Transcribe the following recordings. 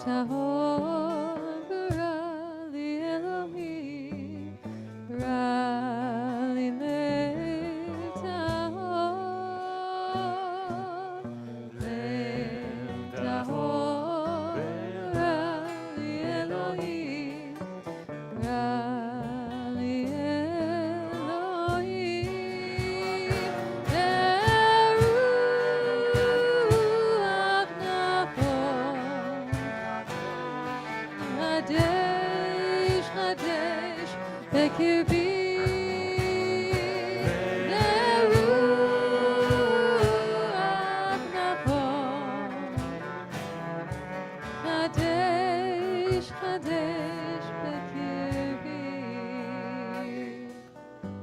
tahor bara li Elohim ra li lev tahor bara li Elohim ra li Elohim Ruach nachon Chadesh Chadesh bekirbi Ruach nachon Chadesh Chadesh bekirbi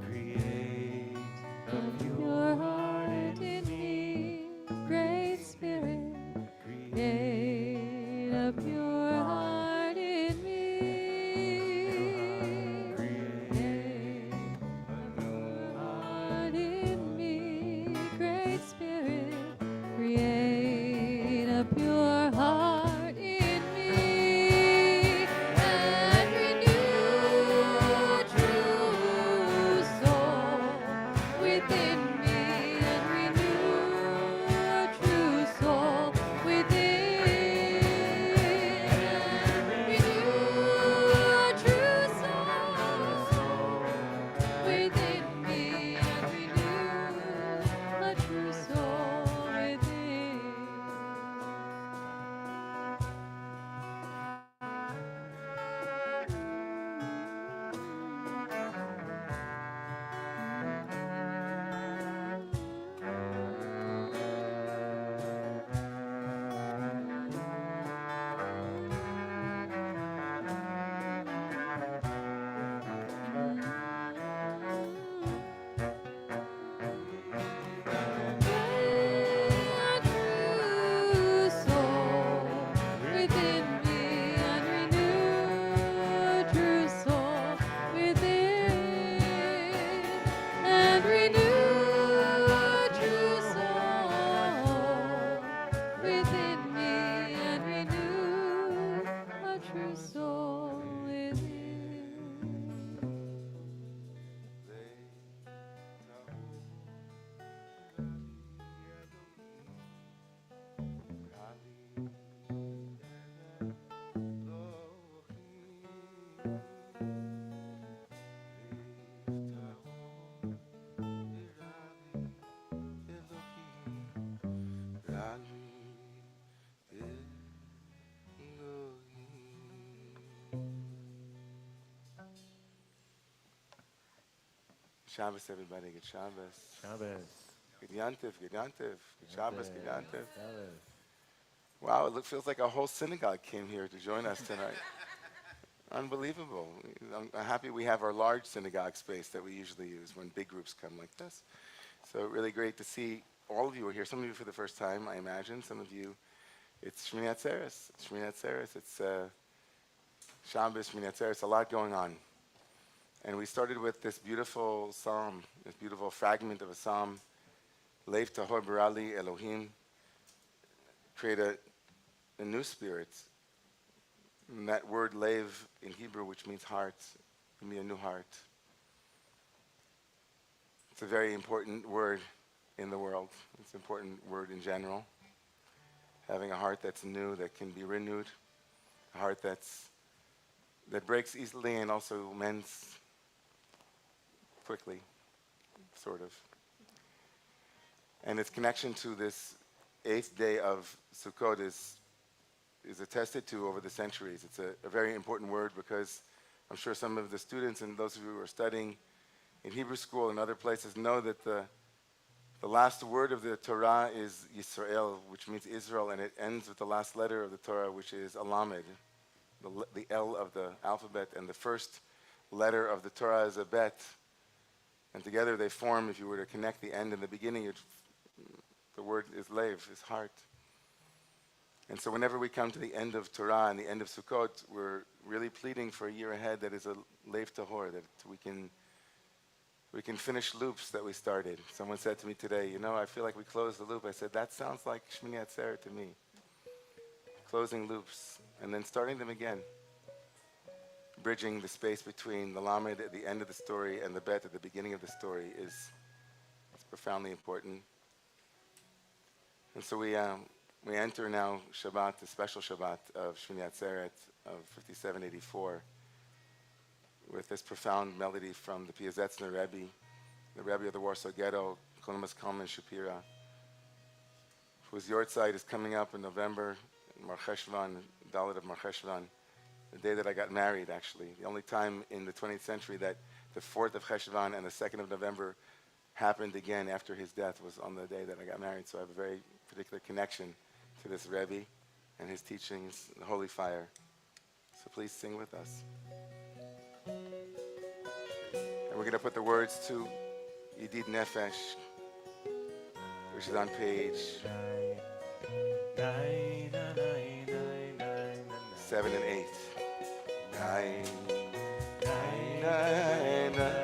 Create of your heart in me, Great Spirit, create up your heart in me. Create up your heart in me, Great Spirit, create up your heart in me. And renew a true soul within me, and renew a true soul within. And renew a true soul within me, and renew a true soul within. True soul within me, and renew true soul within, and renew true soul within me, and renew a true soul within. Shabbos, everybody. Good Shabbos. Shabbos. Good Yantiv. Good Yantiv. Good Shabbos. Good Yantiv. Shabbos. Wow, it feels like a whole synagogue came here to join us tonight. Unbelievable. I'm happy we have our large synagogue space that we usually use when big groups come like this. So really great to see all of you are here. Some of you for the first time, I imagine. Some of you, it's Shmini Atzeres. Shmini Atzeres. It's Shabbos, Shmini Atzeres. A lot going on. And we started with this beautiful psalm, this beautiful fragment of a psalm, Lev Tahor Barali Elohim, create a new spirit. And that word Lev in Hebrew, which means heart, give me a new heart. It's a very important word in the world. It's an important word in general. Having a heart that's new, that can be renewed, a heart that breaks easily and also mends quickly, sort of. And its connection to this 8th day of Sukkot is attested to over the centuries. It's a very important word because I'm sure some of the students and those of you who are studying in Hebrew school and other places know that the last word of the Torah is Yisrael, which means Israel, and it ends with the last letter of the Torah, which is Alamed, the L of the alphabet, and the first letter of the Torah is a Bet. And together they form, if you were to connect the end and the beginning, the word is Lev, is heart. And so whenever we come to the end of Torah and the end of Sukkot, we're really pleading for a year ahead that is a Lev Tahor, that we can finish loops that we started. Someone said to me today, I feel like we closed the loop. I said, that sounds like Shmini Atzeret to me. closing loops, and then starting them again, bridging the space between the lamed at the end of the story and the bet at the beginning of the story is profoundly important. And so we enter now Shabbat, the special Shabbat of Shmini Atzeret of 5784, with this profound melody from the Piazetzner Rebbe, the Rebbe of the Warsaw Ghetto, Kolomas Kalman Shapira, whose Yortzeit is coming up in November, Mar Cheshvan, Dalit of Mar Cheshvan, the day that I got married, actually. The only time in the 20th century that the 4th of Cheshvan and the 2nd of November happened again after his death was on the day that I got married. So I have a very particular connection to this Rebbe and his teachings, the Holy Fire. So please sing with us. And we're going to put the words to Yedid Nefesh, which is on page 7 and 8. Nine, nine, nine, nine.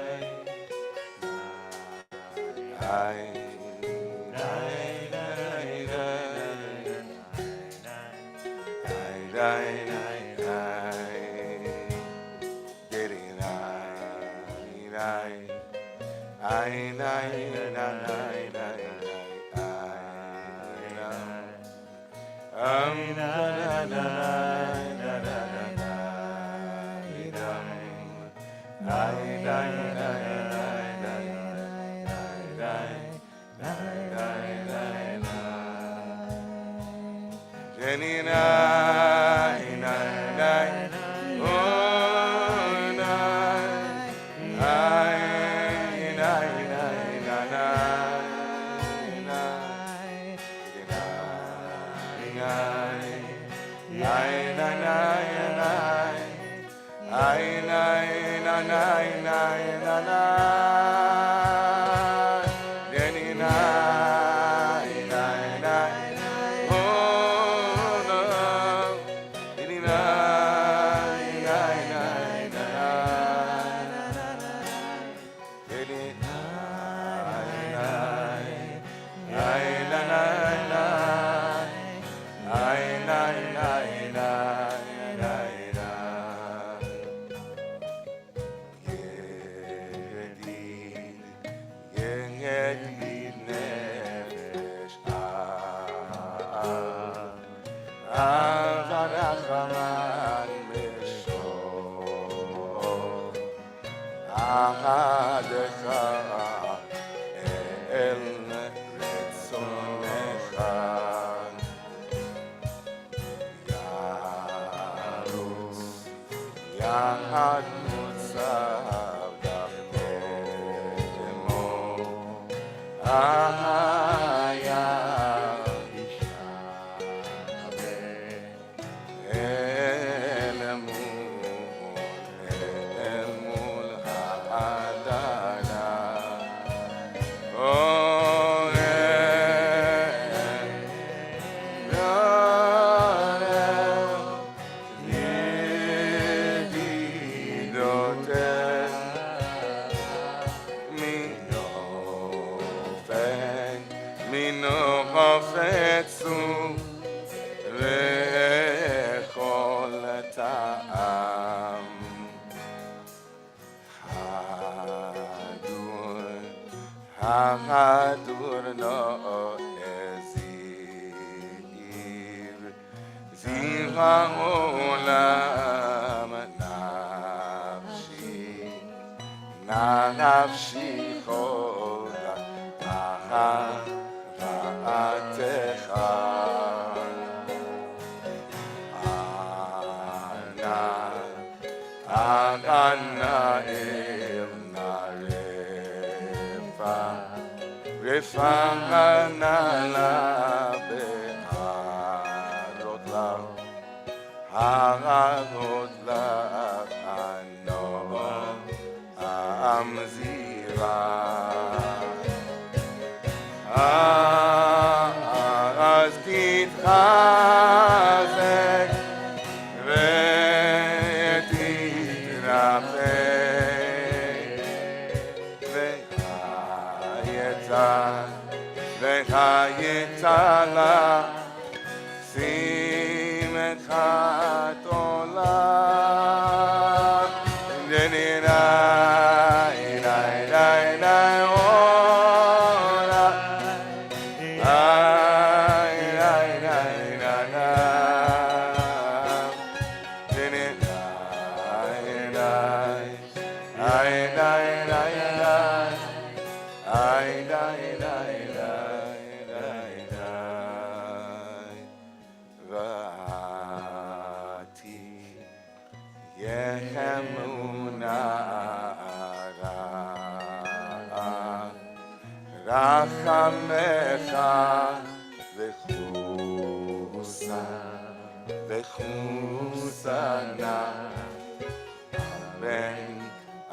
olam. Nenenai, nai, nai, nai, olam. Ai, ai, nai, nai, nai. Nenenai, nai. Ai, nai, nai, nai. Ai, nai, nai, nai, nai, nai. Vati Yehemuna Rachamecha Vechusana Ben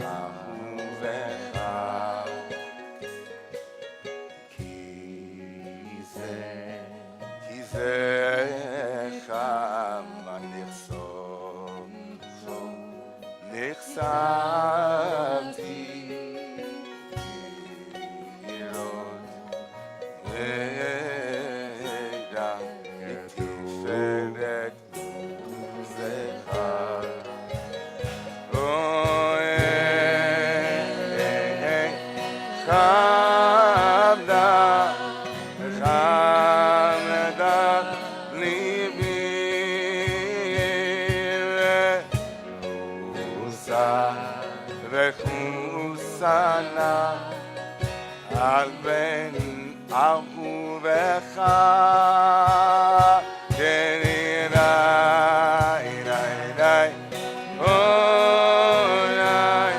Ahuvecha Kizecha Nixamti Irot Neda Tiferet Zecha Chamda Chamda Libi Vechusana Al Ben Ahuvecha Deninai, nai, nai, oh, nai,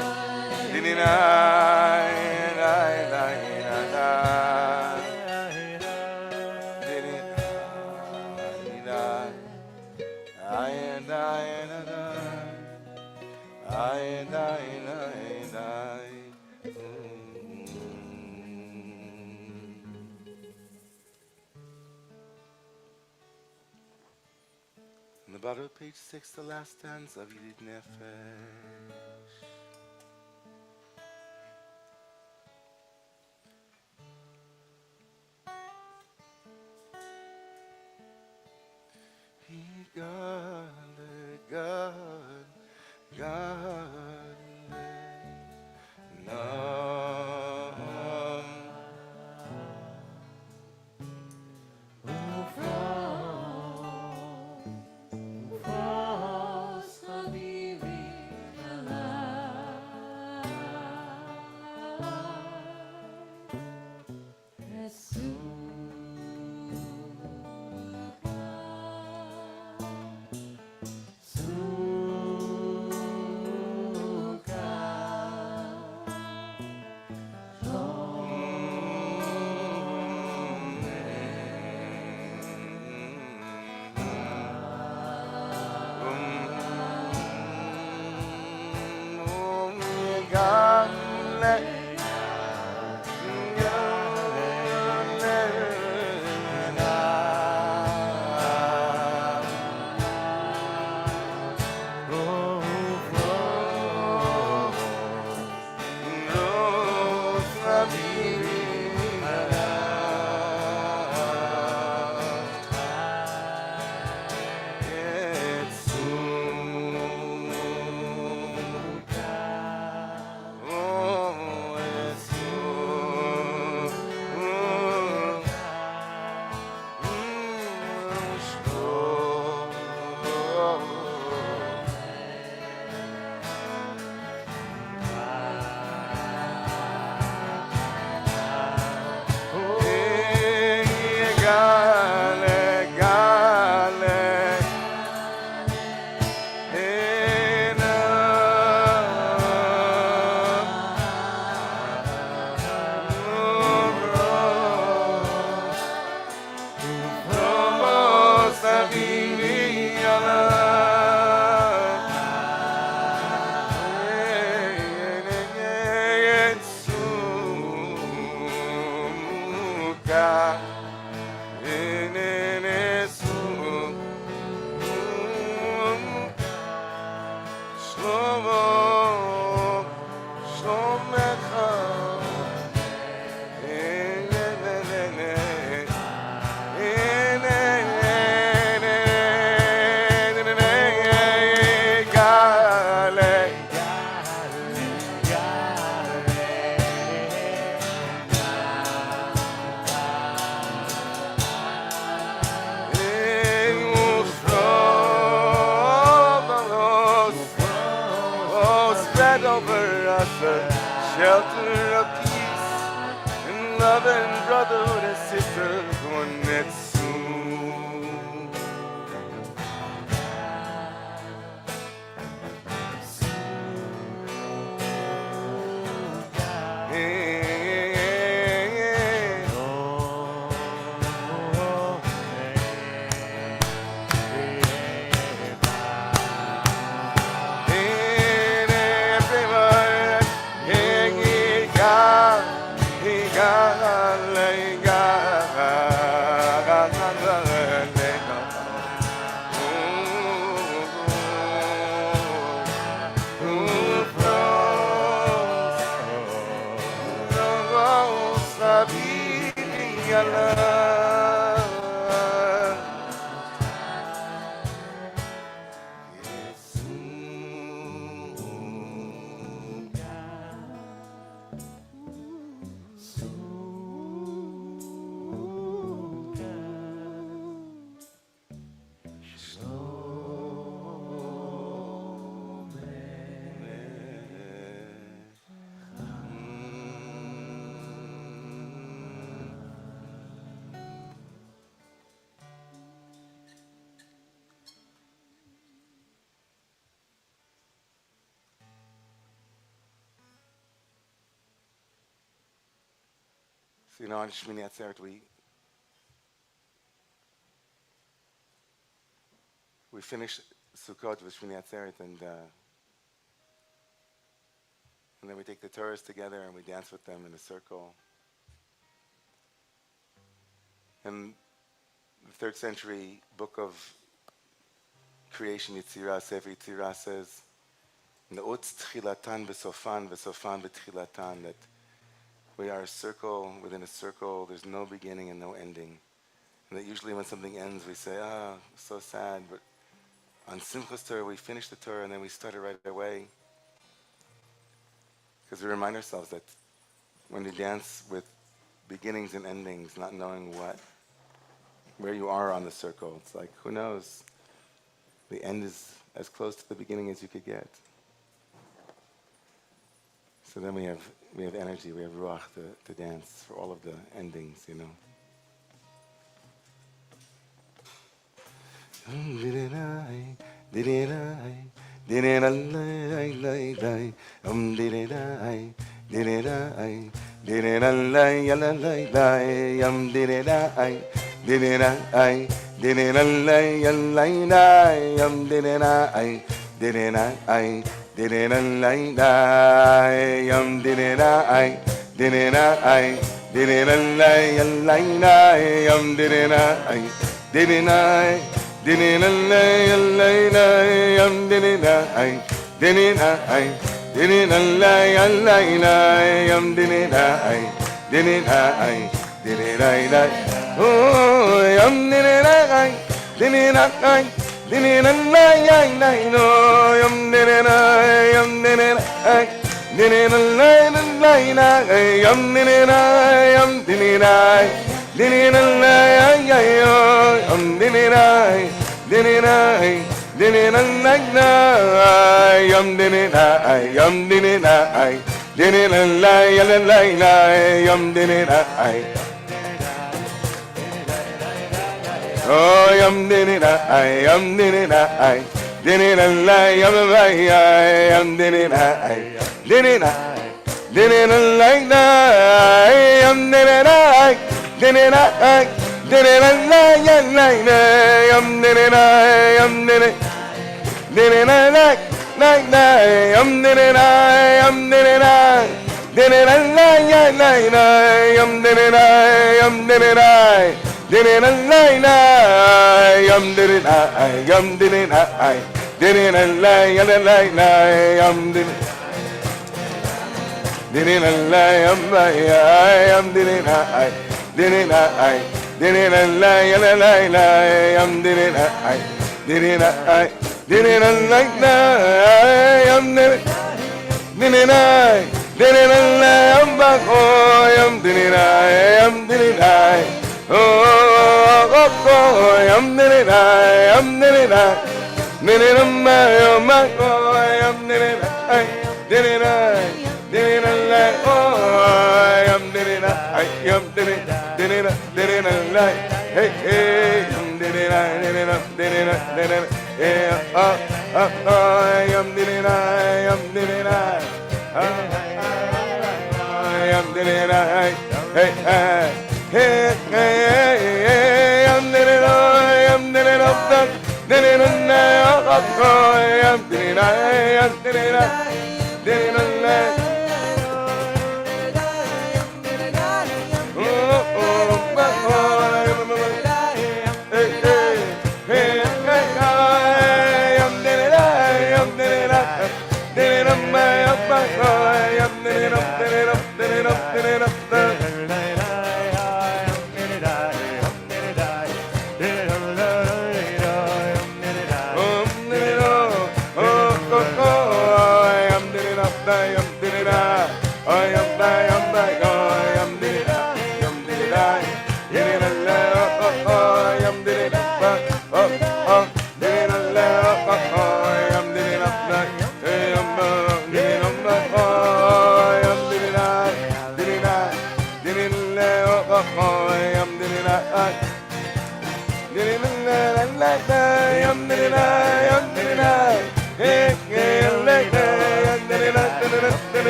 dininai, nai, nai, nai, nai, dininai, nai, nai, nai, nai, nai. In the bottom of page 6, the last stanza of Yidid Nefesh. us a shelter of peace and love and brotherhood and sisterhood Netsu. So, you know, on Shmini Atzeret, we finish Sukkot with Shmini Atzeret, and then we take the Torahs together and we dance with them in a circle. And the 3rd century book of creation, Yitzirah, Sefer Yitzirah, says, Ne'otz tchilatan v'sofan v'tchilatan, that we are a circle within a circle, there's no beginning and no ending. And that usually when something ends, we say, so sad, but on Simchas Torah, we finish the Torah and then we start it right away. Because we remind ourselves that when you dance with beginnings and endings, not knowing where you are on the circle, it's like, who knows? The end is as close to the beginning as you could get. So then we have energy, we have ruach to dance for all of the endings, you know. Oh, yum did I, yum did I, did it I, yum did it I, did it like that, yum did it I, did it I, did it like that, yum did it I, yum did it like that, yum did it I, yum did it I, did it like that, yum did it I, yum did it I. Did it a yum did it yum did it did it a yum did it did it a yum did it did it did it a yum did it did it did it like that yum did it did it yum did it yum did it yum did it yum did it did it yum did it Hey, hey,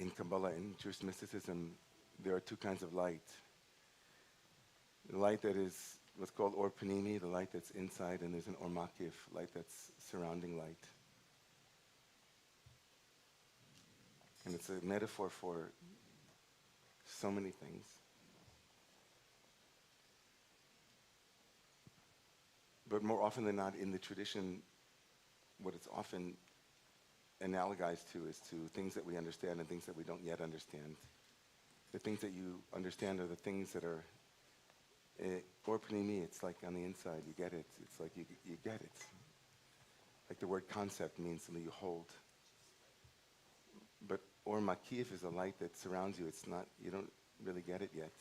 in Kabbalah, in Jewish mysticism, there are two kinds of light. The light that is what's called or panimi, the light that's inside, and there's an or makif, light that's surrounding light. And it's a metaphor for so many things. But more often than not, in the tradition, what it's often analogized to is to things that we understand and things that we don't yet understand. The things that you understand are the things that are, or panimi, it's like on the inside, you get it. It's like you get it. Like the word concept means something you hold. But or makif is a light that surrounds you. It's not, you don't really get it yet.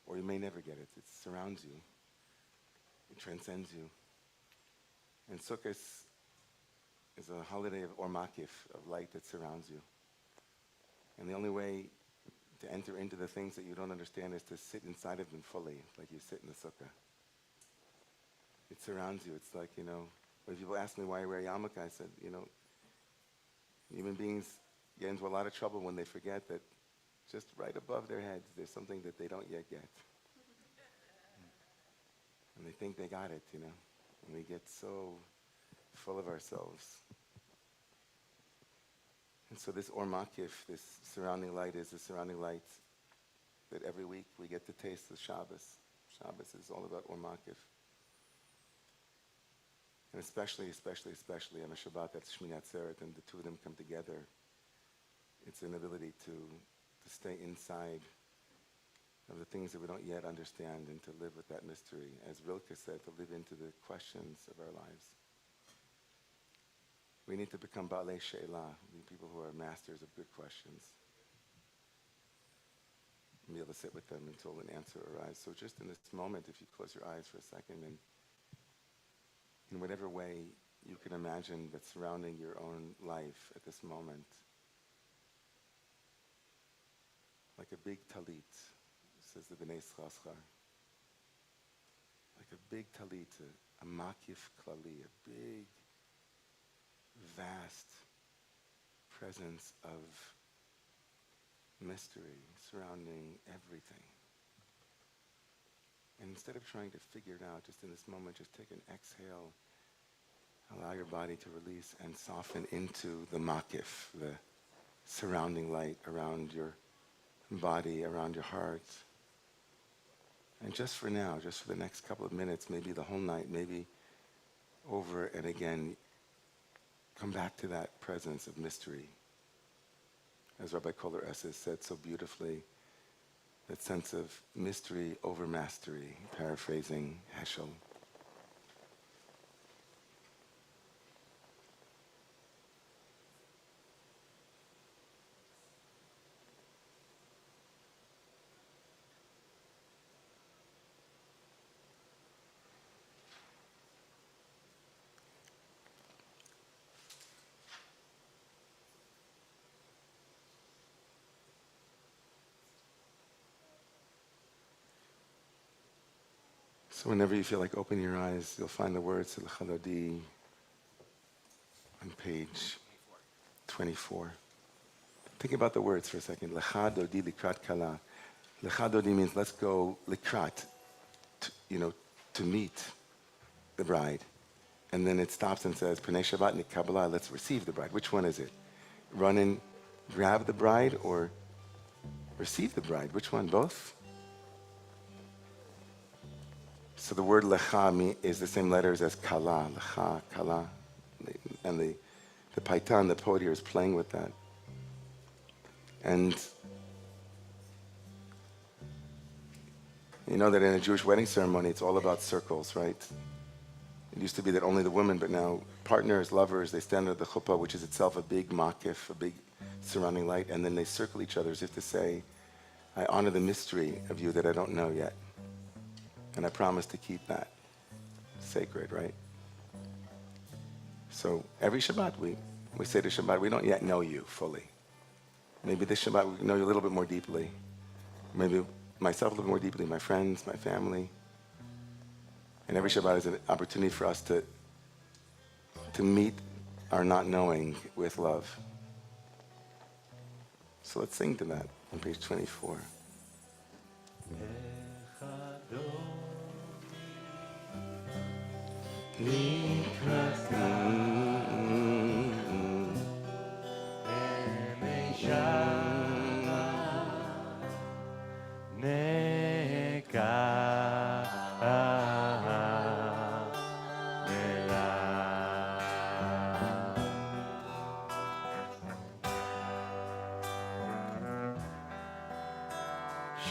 Or you may never get it. It surrounds you. It transcends you. And Sukkot is a holiday of or makif, of light that surrounds you. And the only way to enter into the things that you don't understand is to sit inside of them fully, like you sit in the sukkah. It surrounds you. It's like, when people ask me why I wear yarmulke, I said, human beings get into a lot of trouble when they forget that just right above their heads, there's something that they don't yet get. And they think they got it, and we get so full of ourselves. And so this or makif, this surrounding light, is the surrounding light that every week we get to taste the Shabbos. Shabbos is all about or makif. And especially on a Shabbat that's Shmini Atzeret, and the two of them come together, it's an ability to stay inside of the things that we don't yet understand and to live with that mystery. As Rilke said, to live into the questions of our lives. We need to become Baalei She'elah, people who are masters of good questions. And be able to sit with them until an answer arrives. So just in this moment, if you close your eyes for a second, and in whatever way you can imagine that's surrounding your own life at this moment, like a big talit, says the Bnei Schachar, like a big talit, a makif klali, a big, vast presence of mystery surrounding everything. And instead of trying to figure it out, just in this moment, just take an exhale, allow your body to release and soften into the makif, the surrounding light around your body, around your heart. And just for now, just for the next couple of minutes, maybe the whole night, maybe over and again, come back to that presence of mystery. As Rabbi Kohler Esses said so beautifully, that sense of mystery over mastery, paraphrasing Heschel. So whenever you feel like opening your eyes, you'll find the words of the Chalodi on page 24. Think about the words for a second. Lecha dodi likrat kala. Lecha dodi means let's go likrat, to meet the bride. And then it stops and says, Pnei Shabbat Kabbalah, let's receive the bride. Which one is it? Run and grab the bride or receive the bride? Which one? Both? So the word lecha is the same letters as kala, lecha, kala. And the Paitan, the poet here, is playing with that. And you know that in a Jewish wedding ceremony, it's all about circles, right? It used to be that only the women, but now partners, lovers, they stand under the chuppah, which is itself a big makif, a big surrounding light, and then they circle each other as if to say, I honor the mystery of you that I don't know yet. And I promise to keep that sacred, right? So every Shabbat we say to Shabbat, we don't yet know you fully. Maybe this Shabbat we know you a little bit more deeply. Maybe myself a little more deeply, my friends, my family. And every Shabbat is an opportunity for us to meet our not knowing with love. So let's sing to that on page 24.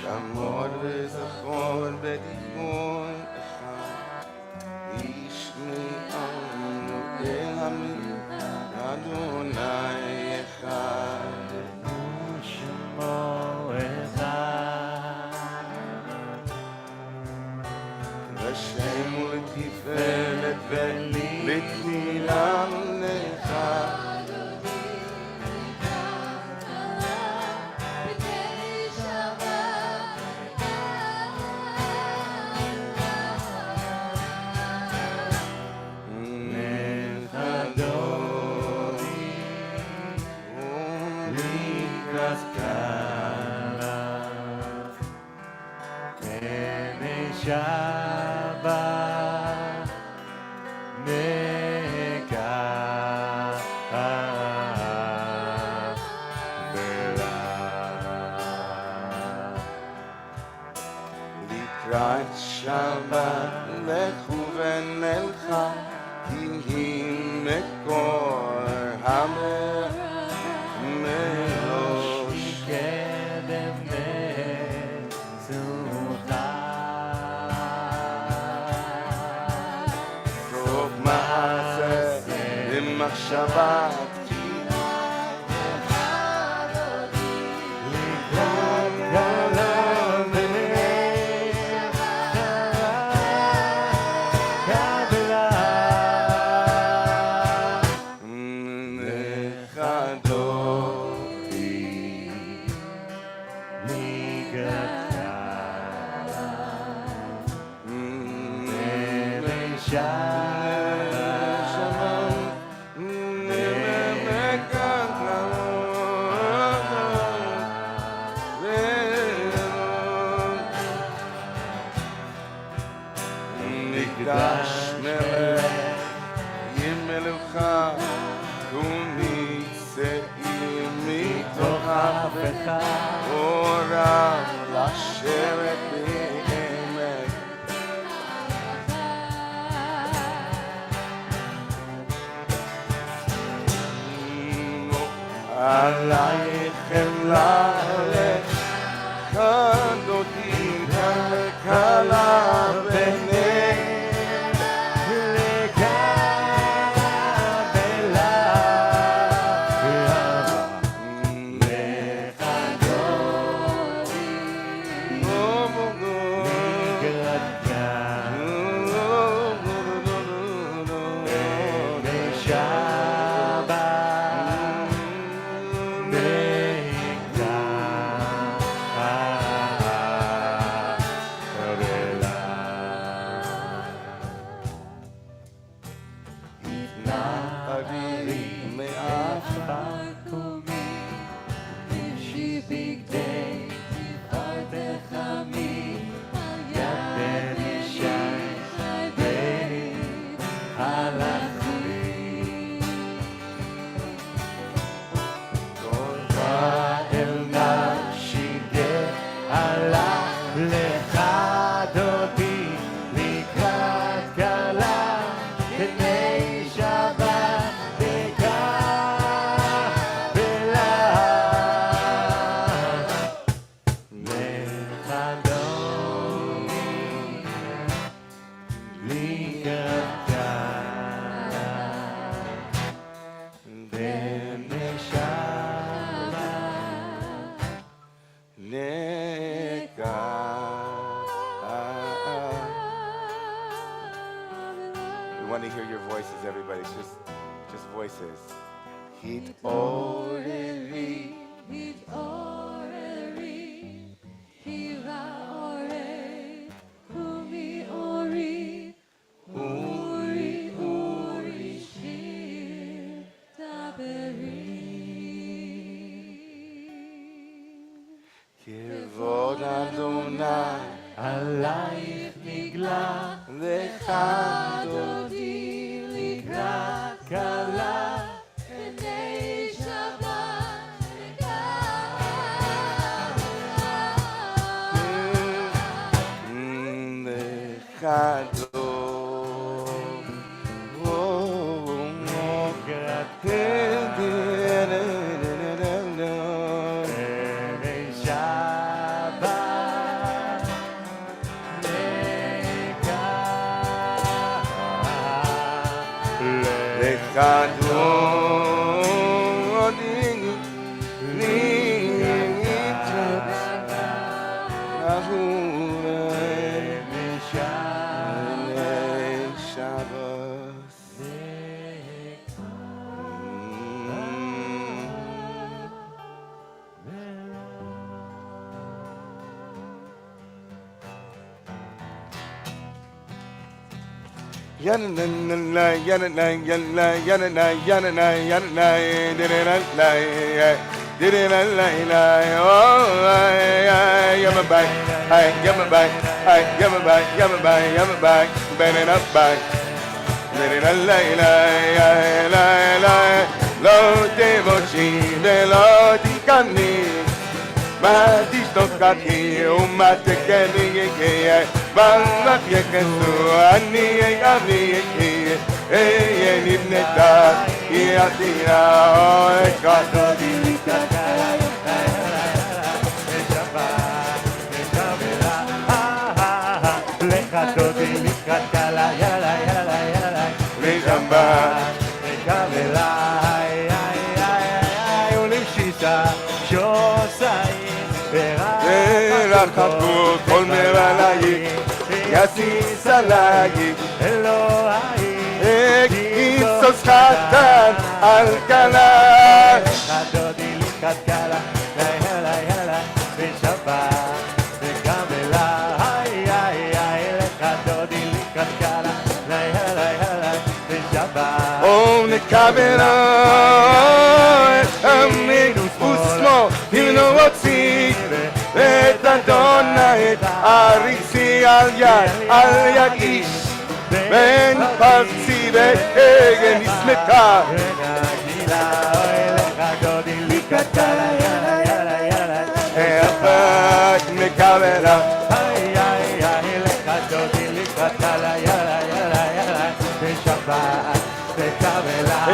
שמור וזכור בדיבור אחד, ישמענו אל עמי, אדוני אחד. ושמו אחד, לשם ולתפארת ולתהילה לך. Shabbat לקראת שבת לכו ונלכה, כי היא מקור המראש. קדם מזוחה, סוף מעשה במחשבה תקינה, לקראת גלם מקדש מלך ימלך ומצאים מתוך אבך אורה לשבת בעמק. עלייך אמלך חדותי כלה We want to hear your voices, everybody. Just voices. התעוררי, התעוררי, הירה אורי, קומי אורי, אורי, אורי, שיר, דברי. כבוד אדוני עלייך נגלה, לך דודי לקראת קלה, בני שבת לך לא תבושי ולא תקני מה תשתוקתי ומה תקני בלך יכנסו אני אבני אהיה נבנתה היא עתירה אוהך דודי לך דודי לקראת קלה, יאללה יאללה יאללה ושבת וקבלה ולמשיסה שוסעים ורחקו כל מרלעי יסיס עלי אלוהי כיסוס חתן על כלה לך דודי לקראת קלה, יאללה יאללה בשבת וקבלה לך דודי לקראת קלה, יאללה יאללה בשבת או נקבלה עמי ושמו תמנו הוציא את אדוני את אריסי על יד איש בן פרצי והגן נשמתה ונגילה לך דודי לקראת קלה, יאללה יאללה יאללה אהבת מקבלה לך דודי לקראת קלה, יאללה יאללה יאללה בשבת וקבלה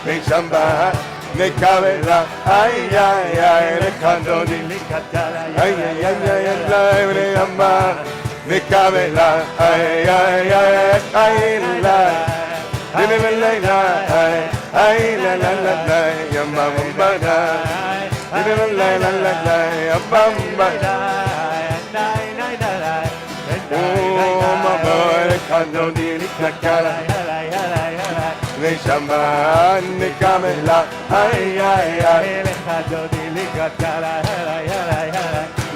בשבת מקבלה איי איי איי לך דודי לקראת קלה, איי איי איי איי איי אמר מקבלה איי איי איי איי איי la la la la ya mamba da la la la la la ya mamba oh mama kando di likakala Neshaman nekamela ay ay ay לך דודי לקראת קלה,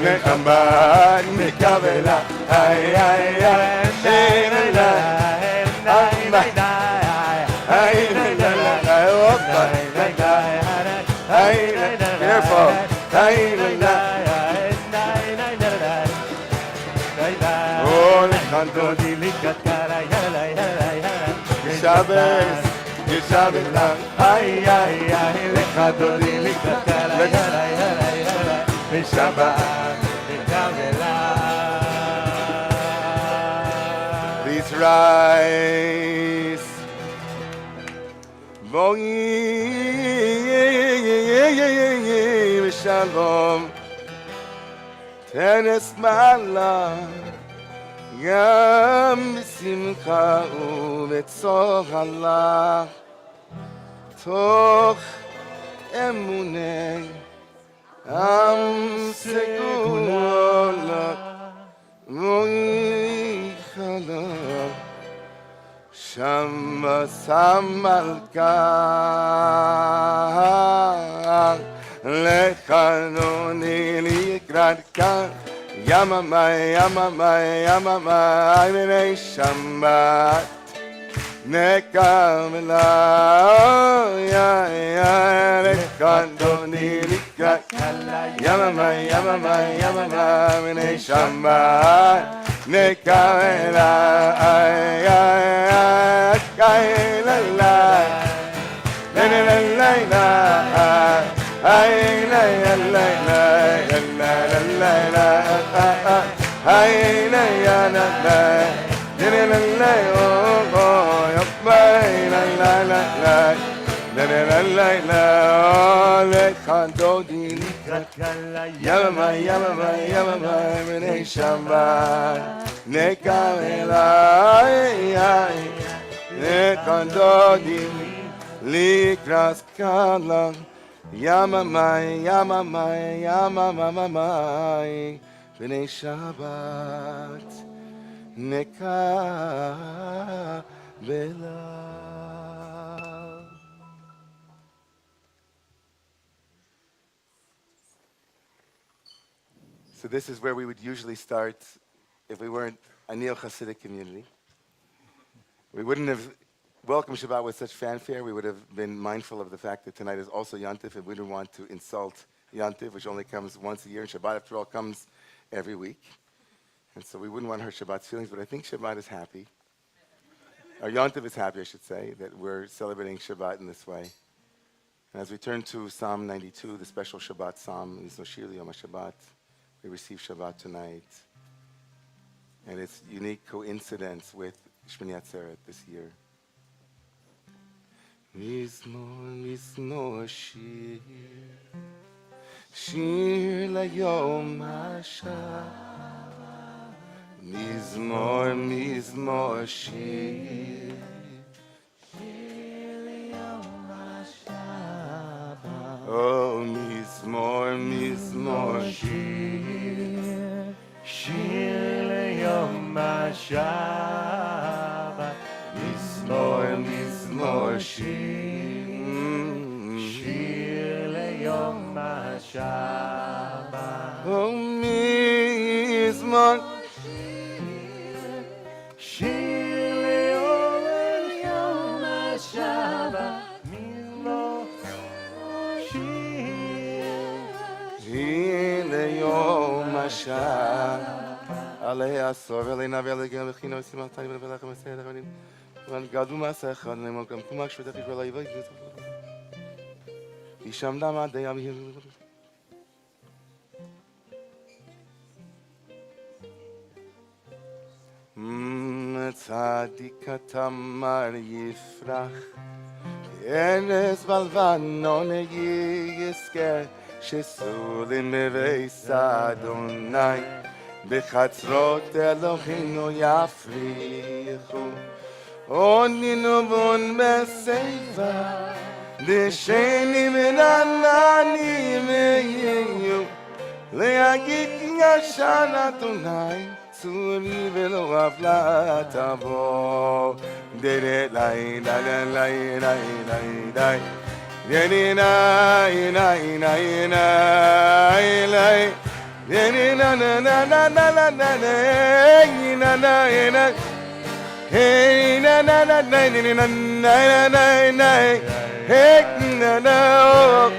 Neshaman nekamela ay ay ay la Careful. Oh, דודי לקראת קלה, יאללה יאללה יאללה Shabbos, Shabbos, איי איי איי לך דודי לקראת קלה, יאללה יאללה יאללה בשבת וקבלה Please rise. Shalom. Tenes mala. Yam simcha uvetzohala. Toch emunei. Am segula. Moichala. Shama Samalka Lechanoni Likratka Yamamai Yamamai Yamamai Mene Shambat Nekamela Ya Ya Lechanoni Likratka Yamamai Yamamai Yamamai Mene Shambat Nekamela Ay Ay Ay La La La la la la la ay la la la la la la la la ay la ya la la la la la oh oh bye la la la la la la la la la le canto di yama yama yama mene shamba ne kamela ay ne canto di Likras kalang Yamamai, Yamamai, Yamamamai B'nei Shabbat Nekabela. So this is where we would usually start if we weren't a neo-Hasidic community. We wouldn't have welcomed Shabbat with such fanfare. We would have been mindful of the fact that tonight is also Yontif, and we didn't want to insult Yontif, which only comes once a year, and Shabbat, after all, comes every week. And so we wouldn't want to hurt Shabbat's feelings, but I think Shabbat is happy. Or Yontif is happy, I should say, that we're celebrating Shabbat in this way. And as we turn to Psalm 92, the special Shabbat Psalm, Nisnoshir Yom HaShabbat, we receive Shabbat tonight. And it's unique coincidence with Shmini Atzeret this year. Mizmor, mizmor, shir, shir layom HaShabbat. Mizmor, mizmor, shir, shir layom HaShabbat. Oh, mizmor, mizmor, shir, shir layom HaShabbat. Mizmor, mizmor, shir leyom HaShabbat. Oh, mizmor, shir leyom HaShabbat. Mizmor, shir leyom HaShabbat. Alei asor, alei navi, alei gem, lechino, simatani, velachem, esed, achanim. Gadu Masecha, Nemokam Kumak Shvetach Yisrael Ayvay, Isham Dama Deyam Yim. Tzadik Tamar Yifrach, Enes Balvanon Yiske, Shesulim Beveis Adonai, Bechatzrot Elohinu Yafrichu. Oninu bon beseiva, desheni menanani meyu, leagit yashan Adonai, tzuri velo avlatavo, dere lai lai lai lai lai lai, dere lai lai lai lai lai, dere na na na na na na na na na na. Hey na na na na na na na na na hey na na oh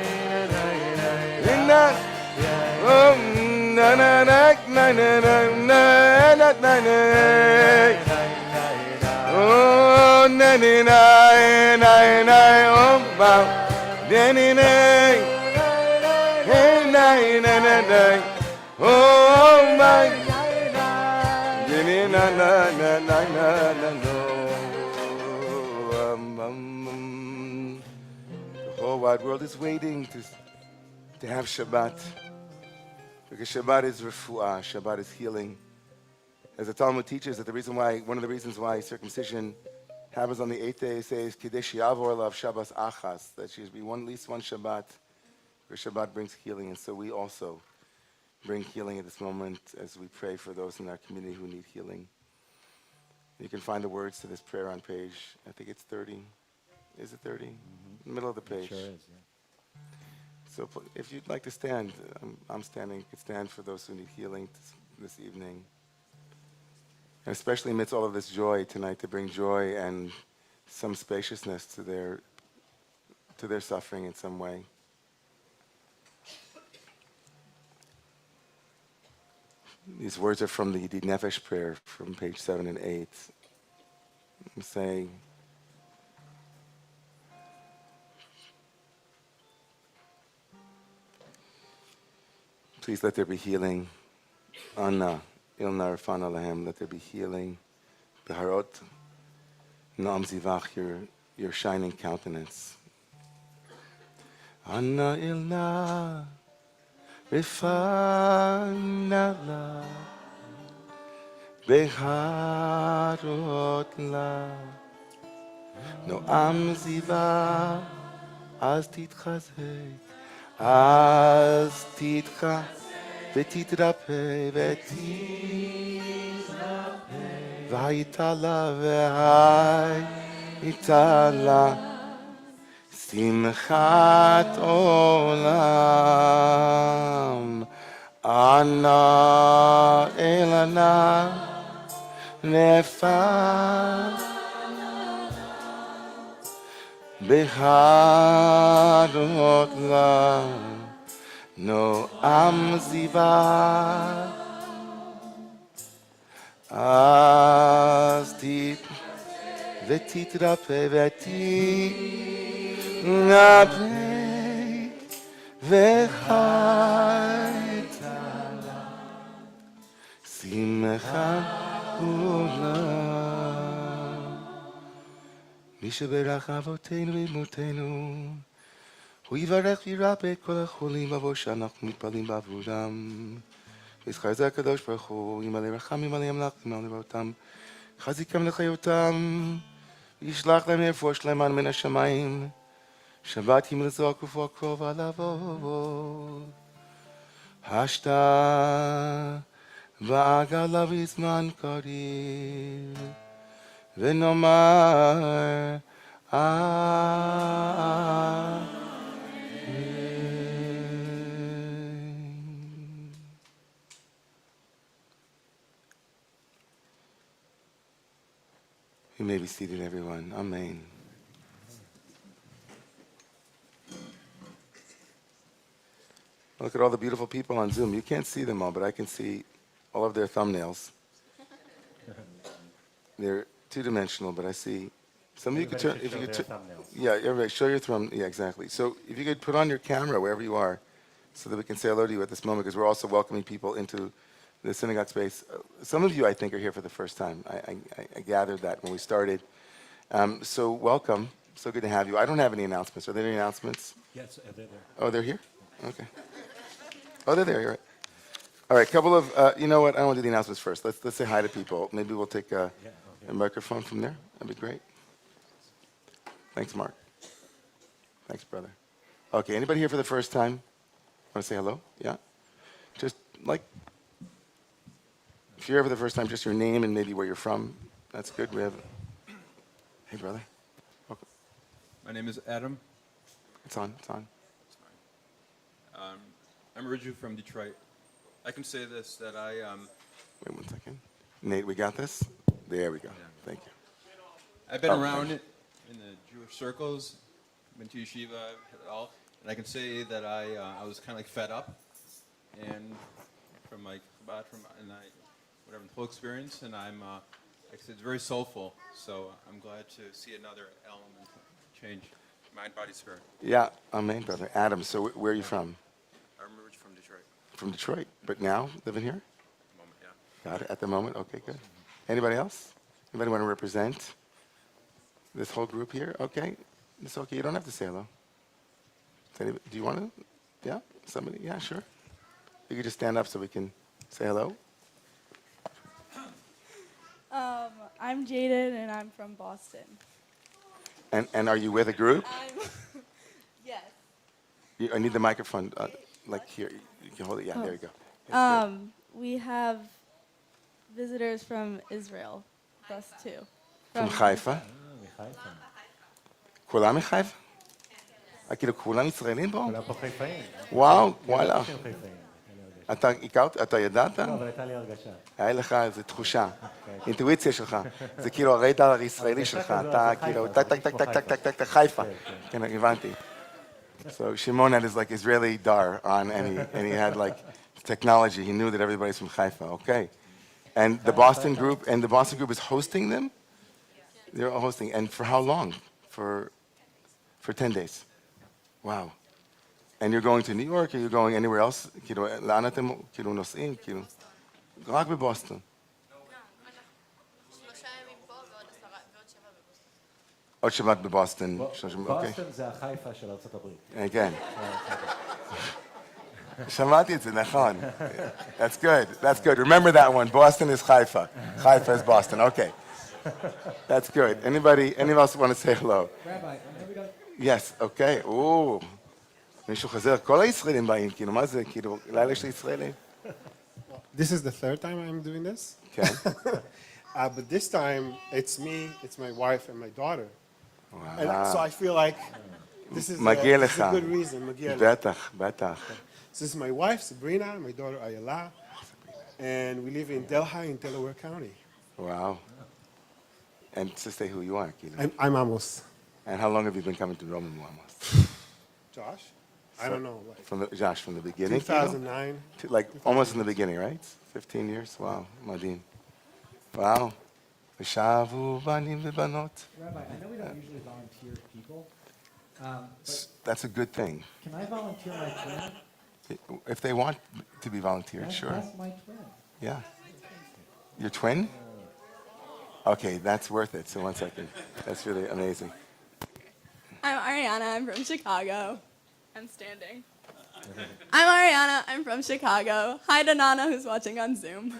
na oh na na na na na na na na na oh na na na na na oh wow na na na hey na na na na oh my na na na na na na no. The whole wide world is waiting to have Shabbat, because Shabbat is refuah, Shabbat is healing. As the Talmud teaches, that one of the reasons why circumcision happens on the 8th day, it says Kadesh Yavor Lav Shabbos Achas, that she should be at least one Shabbat, where Shabbat brings healing, and so we also bring healing at this moment as we pray for those in our community who need healing. You can find the words to this prayer on page, I think it's 30. Is it 30? Middle of the page. Sure is, yeah. So if you'd like to stand, I'm standing. You could stand for those who need healing this evening. And especially amidst all of this joy tonight, to bring joy and some spaciousness to their suffering in some way. These words are from the Yedid Nefesh prayer from page 7 and 8. I'm saying, please let there be healing. Anna, ilna rafana lahem, let there be healing. Beharot, Noam Zivach, your shining countenance. Anna ilna rafana la, Beharot la, Noam Zivach, az titchazek, az titcha, ותתרפא והייתה לה והייתה לה שמחת עולם. ענה אלנה נפל בהרות לה נועם זיווה אז ותתרפא ותתרפא וחייתה לה שמחת עולם. מי שברך אבותינו ואמותינו הוא יברך וירפא את כל החולים בעבור שאנחנו מתפללים בעבורם. ויזכר זה הקדוש ברוך הוא, ימלא רחם, ימלא ימלך, ימלא אותם, יחזיקם לחיותם, וישלח להם לרפואה שלמה מן השמיים. שבת ימלא רפואה קרובה לבוא. השתה ועגלה בזמן קריב, ונאמר You may be seated, everyone. Amen. Look at all the beautiful people on Zoom. You can't see them all, but I can see all of their thumbnails. They're two-dimensional, but I see some of you could turn. If you could yeah, everybody, show your thumb. Yeah, exactly. So if you could put on your camera wherever you are, so that we can say hello to you at this moment, because we're also welcoming people into the synagogue space. Some of you, I think, are here for the first time. I gathered that when we started. So welcome. So good to have you. I don't have any announcements. Are there any announcements? Yes, they're there. Oh, they're here? Okay. Oh, they're there. You're right. All right, couple of, you know what? I don't want to do the announcements first. Let's say hi to people. Maybe we'll take a microphone from there. That'd be great. Thanks, Mark. Thanks, brother. Okay, anybody here for the first time? Want to say hello? Yeah? Just like, if you're here for the first time, just your name and maybe where you're from. That's good. We have, hey, brother. Welcome. My name is Adam. It's on. I'm originally from Detroit. I can say this, that Wait 1 second. Nate, we got this? There we go. Yeah. Thank you. I've been around in the Jewish circles, been to yeshiva, it all, and I can say that I was kind of like fed up, and from like Chabad, whatever the whole experience, and I'm, like I said, it's very soulful. So I'm glad to see another element change mind, body, spirit. Yeah, amen, brother. Adam, so where are you from? I'm originally from Detroit. From Detroit, but now living here? At the moment, yeah. Got it. At the moment? Okay, good. Anybody else? Anybody want to represent this whole group here? Okay. It's okay. You don't have to say hello. Do you want to? Yeah? Somebody? Yeah, sure. You could just stand up so we can say hello. I'm Jaden, and I'm from Boston. And are you with a group? Yes. I need the microphone, like here. You can hold it. Yeah, there you go. We have visitors from Israel. us too. From Haifa? מחיפה. כולם מחיפה? כאילו כולם ישראלים פה? כולם פה חיפאים. וואו, וואלה. שהם חיפאים. אתה הכרת? אתה ידעת? לא, אבל הייתה לי הרגשה. היה לך איזו תחושה, אינטואיציה שלך. זה כאילו הריידר הישראלי שלך. אתה כאילו, טק, טק, טק, טק, טק, טק, טק, חיפה. כן, הבנתי. So Shimon had his like Israeli dar on, and he had like technology. He knew that everybody's from Haifa. Okay, and the Boston group is hosting them. They're all hosting, and for how long? For 10 days. Wow. And you're going to New York, or you're going anywhere else? כאילו, לאן אתם כאילו נוסעים? כאילו, רק בבוסטון. עוד שבת בבוסטון. אוקיי. בוסטון זה החיפה של ארצות הברית. כן. שמעתי את זה, נכון. That's good. That's good. Remember that one. Boston is Haifa. Haifa is Boston. Okay. That's good. Anybody else want to say hello? Rabbi, Yes, okay. Ooh. מישהו חזר, כל הישראלים באים, כאילו, מה זה, כאילו, לילה של ישראלים? This is the third time I'm doing this. כן. But this time, it's me, it's my wife, and my daughter. And וואו. so I feel like this is, מגיע this לך. is a good reason. מגיע לי. בטח, בטח. So this is my wife, Sabrina, my daughter, Ayala. And we live in Delhi, in Delaware County. Wow. And sister, who you are, כאילו. I'm Amos. And how long have you been coming to Romemu, Amos? Josh? I don't know. Like Josh, from the beginning? כאילו? 2009. Like, almost in the beginning, right? 15 years? Wow, מדהים. Wow. ושבו בנים ובנות. Rabbi, I know we don't usually volunteer people, but That's a good thing. can I volunteer my twin? If they want to be volunteered, That's, sure. that's my twin. Yeah. Your twin? Okay, that's worth it. So 1 second. That's really amazing. I'm Ariana. I'm from Chicago. I'm standing. I'm Ariana. I'm from Chicago. Hi to Nana, who's watching on Zoom.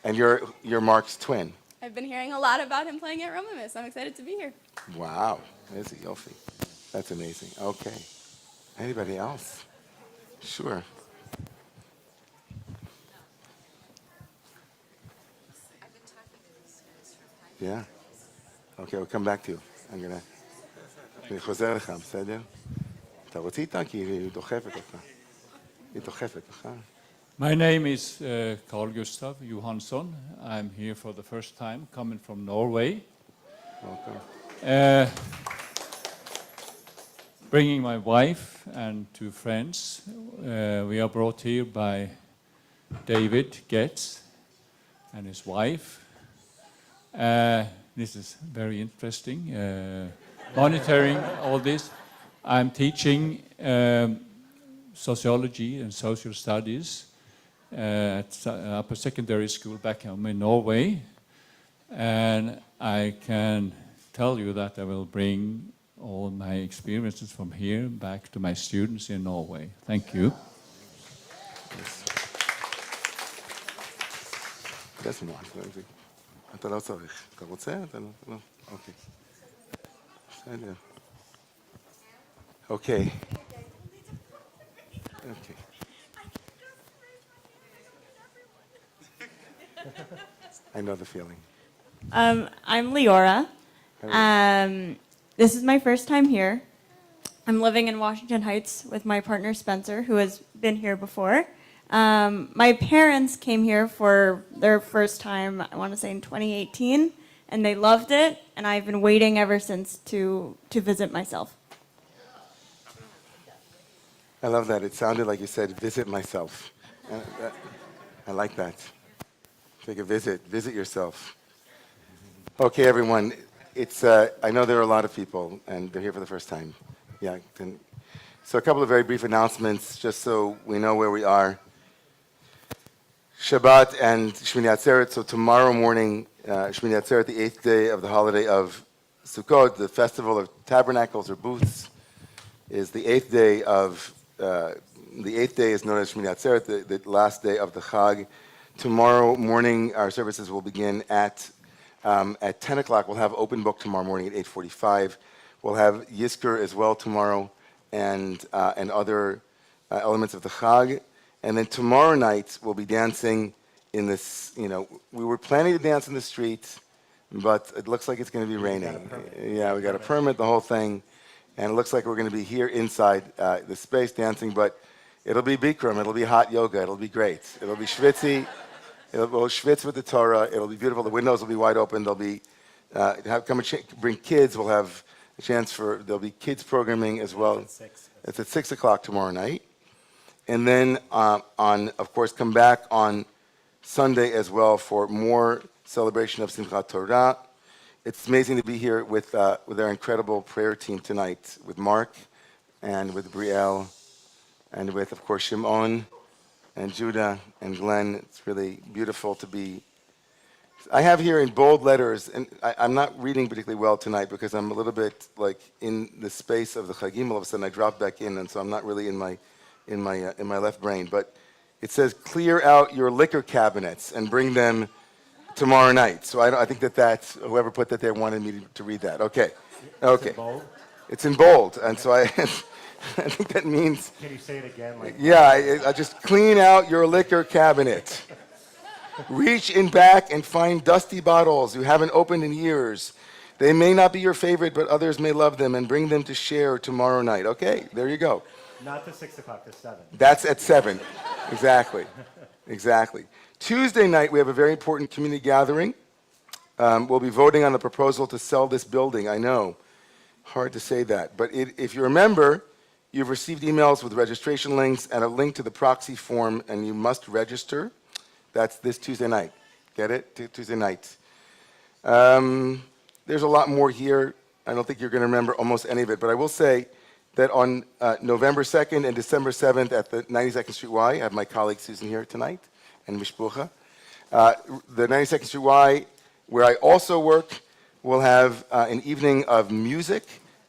And you're Mark's twin. I've been hearing a lot about him playing at Romemu, so I'm excited to be here. Wow. There's a Yofi. That's amazing. Okay. Anybody else? Sure. Yeah. Okay, we'll come back to you. אני חוזר לך, בסדר? אתה רוצה איתה? כי היא דוחפת אותך. היא דוחפת אותך. My name is Carl Gustav Johansson. I'm here for the first time, coming from Norway. Welcome. Bringing my wife and 2 friends. We are brought here by David Getz and his wife. This is very interesting. Monitoring all this. I'm teaching sociology and social studies at upper secondary school back home in Norway. And I can tell you that I will bring all my experiences from here back to my students in Norway. Thank you. אתה לא צריך. אתה רוצה? אתה לא. אוקיי. בסדר. אוקיי. אוקיי. I know the feeling. I'm Leora. This is my first time here. I'm living in Washington Heights with my partner Spencer, who has been here before. My parents came here for their first time, I want to say in 2018, and they loved it, and I've been waiting ever since to visit myself. I love that. It sounded like you said, visit myself. I like that. Take a visit. Visit yourself. Okay, everyone. I know there are a lot of people, and they're here for the first time. Yeah. So a couple of very brief announcements, just so we know where we are. Shabbat and Shmini Atzeret. So tomorrow morning, Shmini Atzeret, the 8th day of the holiday of Sukkot, the festival of tabernacles or booths, is the 8th day of. The 8th day is known as Shmini Atzeret, the last day of the Chag. Tomorrow morning, our services will begin at 10 o'clock. We'll have open book tomorrow morning at 8:45. We'll have Yizkor as well tomorrow, and other elements of the Chag. And then tomorrow night, we'll be dancing in this, we were planning to dance in the street, but it looks like it's going to be raining. Yeah, we got a permit, the whole thing, and it looks like we're going to be here inside the space dancing, but it'll be Bikram, it'll be hot yoga, it'll be great. It'll be schwitzy, we'll schwitz with the Torah, it'll be beautiful, the windows will be wide open, there'll be, bring kids, we'll have a chance there'll be kids programming as well. It's at 6 o'clock tomorrow night. And then, of course, come back on Sunday as well for more celebration of Simchat Torah. It's amazing to be here with our incredible prayer team tonight, with Mark and with Brielle and with, of course, Shimon and Judah and Glenn. It's really beautiful to be. I have here in bold letters, and I'm not reading particularly well tonight because I'm a little bit like in the space of the Chagim. All of a sudden I dropped back in, and so I'm not really in my left brain. But it says, clear out your liquor cabinets and bring them tomorrow night. So I think that's, whoever put that there wanted me to read that. Okay. Okay. It's in bold? It's in bold. And so I think that means. Can you say it again? Yeah, I just clean out your liquor cabinet. Reach in back and find dusty bottles you haven't opened in years. They may not be your favorite, but others may love them, and bring them to share tomorrow night. Okay, there you go. Not to 6 o'clock, to 7. That's at 7. Exactly. Exactly. Tuesday night, we have a very important community gathering. We'll be voting on the proposal to sell this building. I know. Hard to say that. But if you remember, you've received emails with registration links and a link to the proxy form, and you must register. That's this Tuesday night. Get it? Tuesday night. There's a lot more here. I don't think you're going to remember almost any of it, but I will say that on November 2nd and December 7th at the 92nd Street Y, I have my colleague Susan here tonight, and Mishpucha. The 92nd Street Y, where I also work, will have an evening of music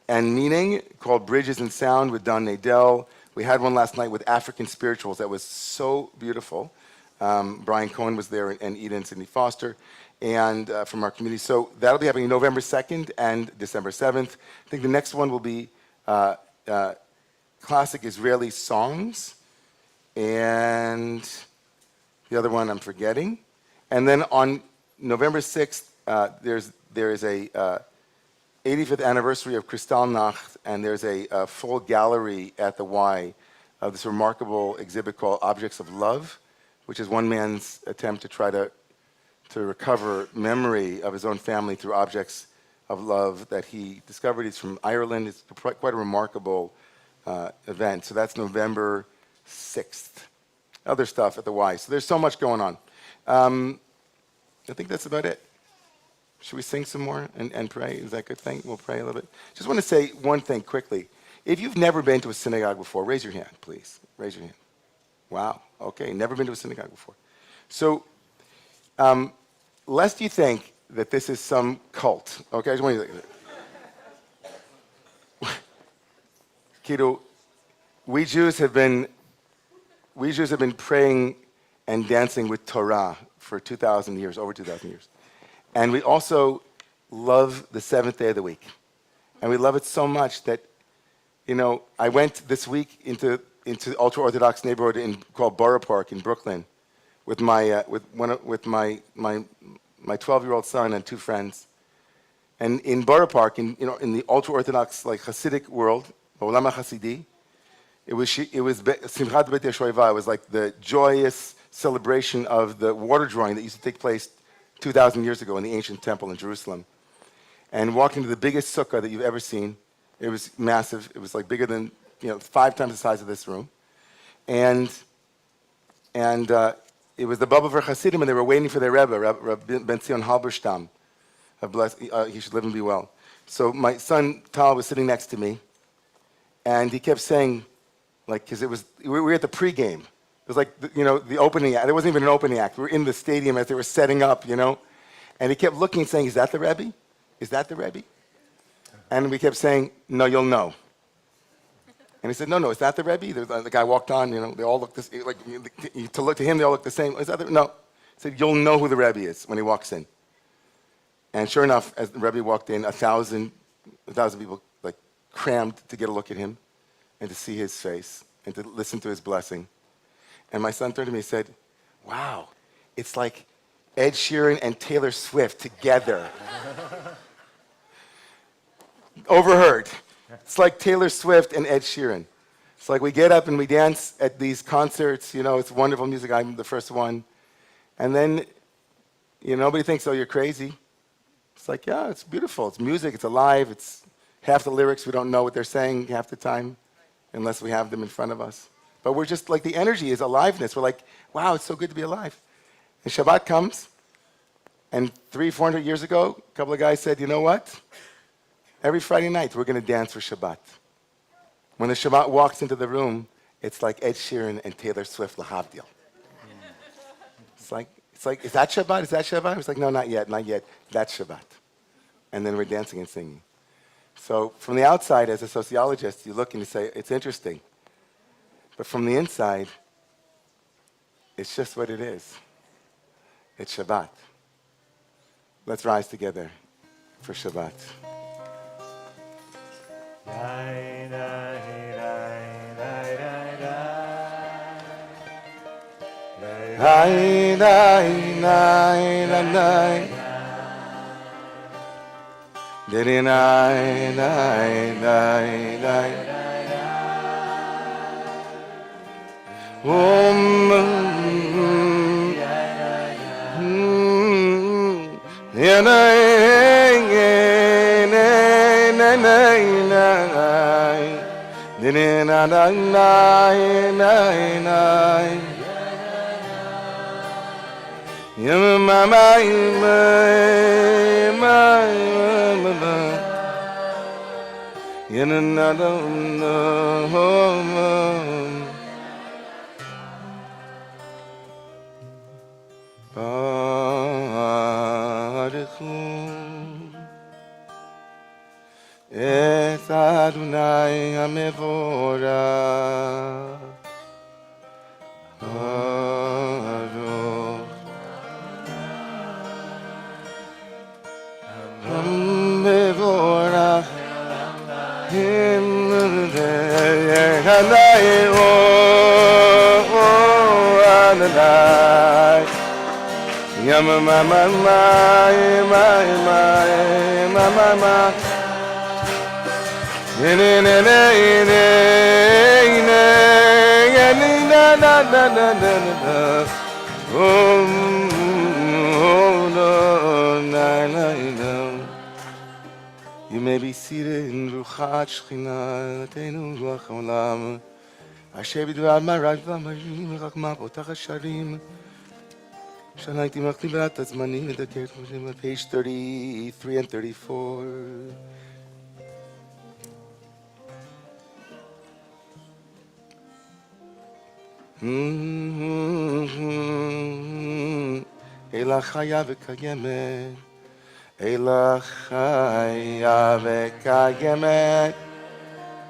and meaning called Bridges and Sound with Don Nadell. We had one last night with African spirituals that was so beautiful. Brian Cohen was there, and Eden Sidney Foster, and from our community. So that'll be happening November 2nd and December 7th. I think the next one will be classic Israeli songs, and the other one I'm forgetting. And then on November 6th, there is a 85th anniversary of Kristallnacht, and there's a full gallery at the Y of this remarkable exhibit called Objects of Love, which is one man's attempt to try to recover memory of his own family through objects of love that he discovered. He's from Ireland. It's quite a remarkable event. So that's November 6th. Other stuff at the Y. So there's so much going on. I think that's about it. Should we sing some more and pray? Is that a good thing? We'll pray a little bit. Just want to say one thing quickly. If you've never been to a synagogue before, raise your hand, please. Raise your hand. Wow. Okay. Never been to a synagogue before. So, lest you think that this is some cult, okay? I just want you to Kido, we Jews have been praying and dancing with Torah for 2,000 years, over 2,000 years. And we also love the seventh day of the week. And we love it so much that, I went this week into ultra-Orthodox neighborhood called Borough Park in Brooklyn with my 12-year-old son and two friends. And in Borough Park, in the ultra-Orthodox like Hasidic world, Olam HaChasidi, it was Simchat Beit Yeshoeva. It was like the joyous celebration of the water drawing that used to take place 2,000 years ago in the ancient temple in Jerusalem. And walking to the biggest sukkah that you've ever seen. It was massive. It was like bigger than 5 times the size of this room. And it was the Baba for Hasidim, and they were waiting for their Rebbe, Rabbi Ben Zion Halberstam. He should live and be well. So my son Tal was sitting next to me, and he kept saying, because we were at the pregame. It was like, the opening act. There wasn't even an opening act. We were in the stadium as they were setting up, And he kept looking and saying, is that the Rebbe? Is that the Rebbe? And we kept saying, no, you'll know. And he said, no, is that the Rebbe? The guy walked on, they all look this, to look to him, they all look the same. Is that no. He said, you'll know who the Rebbe is when he walks in. And sure enough, as the Rebbe walked in, 1,000 people crammed to get a look at him and to see his face and to listen to his blessing. And my son turned to me and said, wow, it's like Ed Sheeran and Taylor Swift together. Overheard. It's like Taylor Swift and Ed Sheeran. It's like we get up and we dance at these concerts, you know, it's wonderful music, I'm the first one. And then, you know, nobody thinks, oh, you're crazy. It's like, yeah, it's beautiful, it's music, it's alive, it's half the lyrics, we don't know what they're saying half the time, unless we have them in front of us. But we're just like, the energy is aliveness. We're like, wow, it's so good to be alive. And Shabbat comes, and 300-400 years ago, a couple of guys said, you know what? Every Friday night, we're going to dance for Shabbat. When the Shabbat walks into the room, it's like Ed Sheeran and Taylor Swift, lahavdil. It's like, is that Shabbat? Is that Shabbat? It's like, no, not yet, not yet. That's Shabbat. And then we're dancing and singing. So from the outside, as a sociologist, you look and you say, it's interesting. But from the inside, it's just what it is. It's Shabbat. Let's rise together for Shabbat. Es Adonai HaMevorach Baruch HaMevorach Adonai Adonai Yamamamamai You may be seated in Ruchat Shechina, Teinu Ruach Haolam, Asher b'dvar marav v'amarim v'chachma potach hasharim, Shana iti machli b'rat hazmanim v'daker t'moshem, page 33 and 34. Eila chaya v'kayemet, Eila chaya v'kayemet,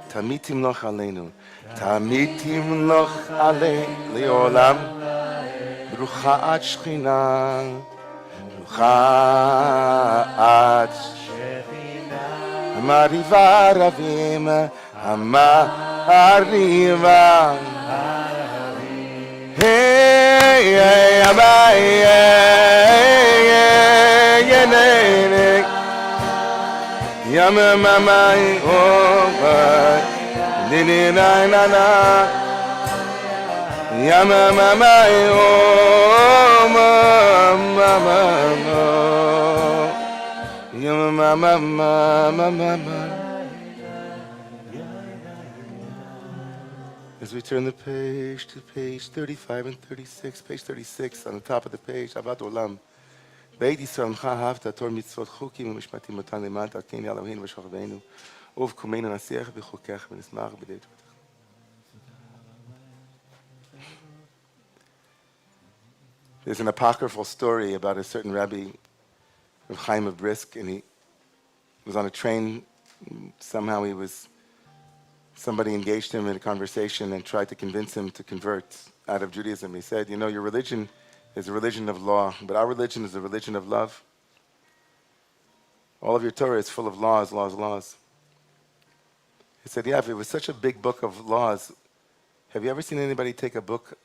Tamid timloch aleinu, Tamid timloch aleinu le'olam, Brucha at Shechina, Brucha at Shechina, Amariva ravim, Amariva. Hey, hey, amai, hey, yamamai, oh, nini na na na, yamamai, oh, mama, yamamama. As we turn the page to page 35 and 36, page 36 on the top of the page, Avat Olam. Beit Yisrael M'cha Havta Tor Mitzvot Chukim U'Mishpatim Matan Lemata Ken Eloheinu V'Shochavenu Ov Kumeinu Nasiach B'Chukech V'Nismach B'Dei Torah. There's an apocryphal story about a certain Rabbi, Rav Chaim of Brisk, and he was on a train. Somehow somebody engaged him in a conversation and tried to convince him to convert out of Judaism. He said, you know, your religion is a religion of law, but our religion is a religion of love. All of your Torah is full of laws, laws, laws. He said, yeah, if it was such a big book of laws, have you ever seen anybody take a book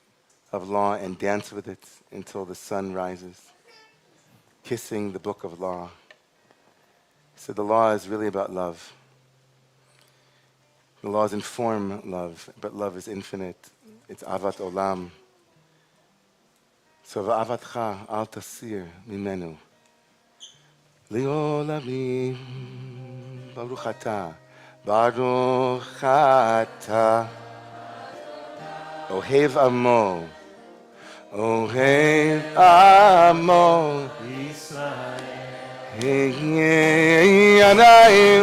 of law and dance with it until the sun rises, kissing the book of law. So the law is really about love. The laws inform love, but love is infinite. It's avat olam. So va'avatcha al tasir mimenu. Li'olamim baruch ata, baruch ata. Ohev amo, ohev amo. Hey, anai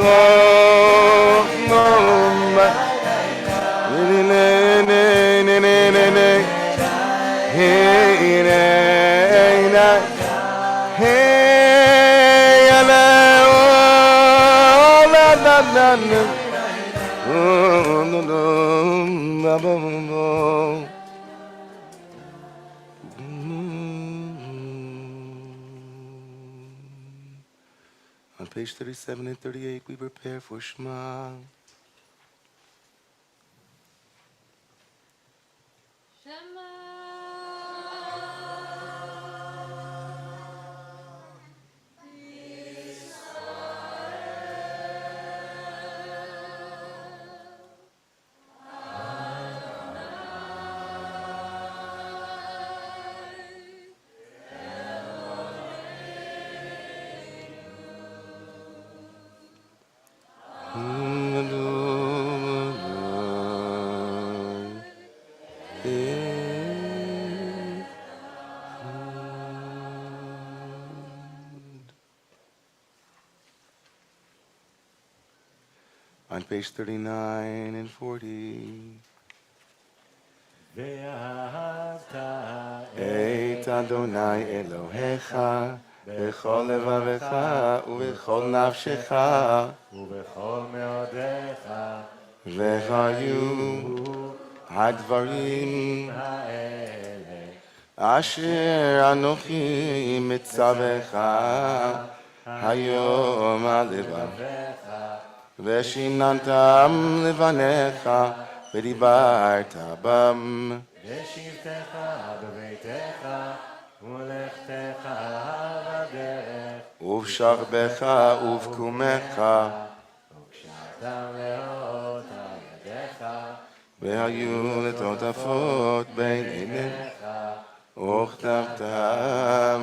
On page 37 and 38, we prepare for Shema. On page 39 and 40. Et Adonai Elohecha bechol levavecha ubechol nafshecha ובכל מאודיך והיו הדברים האלה אשר אנוכי מצווך היום על לבביך ושיננתם לבניך ודיברת בם ושבתך בביתך ולכתך בדרך ובשכבך ובקומך וקשרתם לאות על ידיך והיו לטוטפות בין עיניך וכתבתם.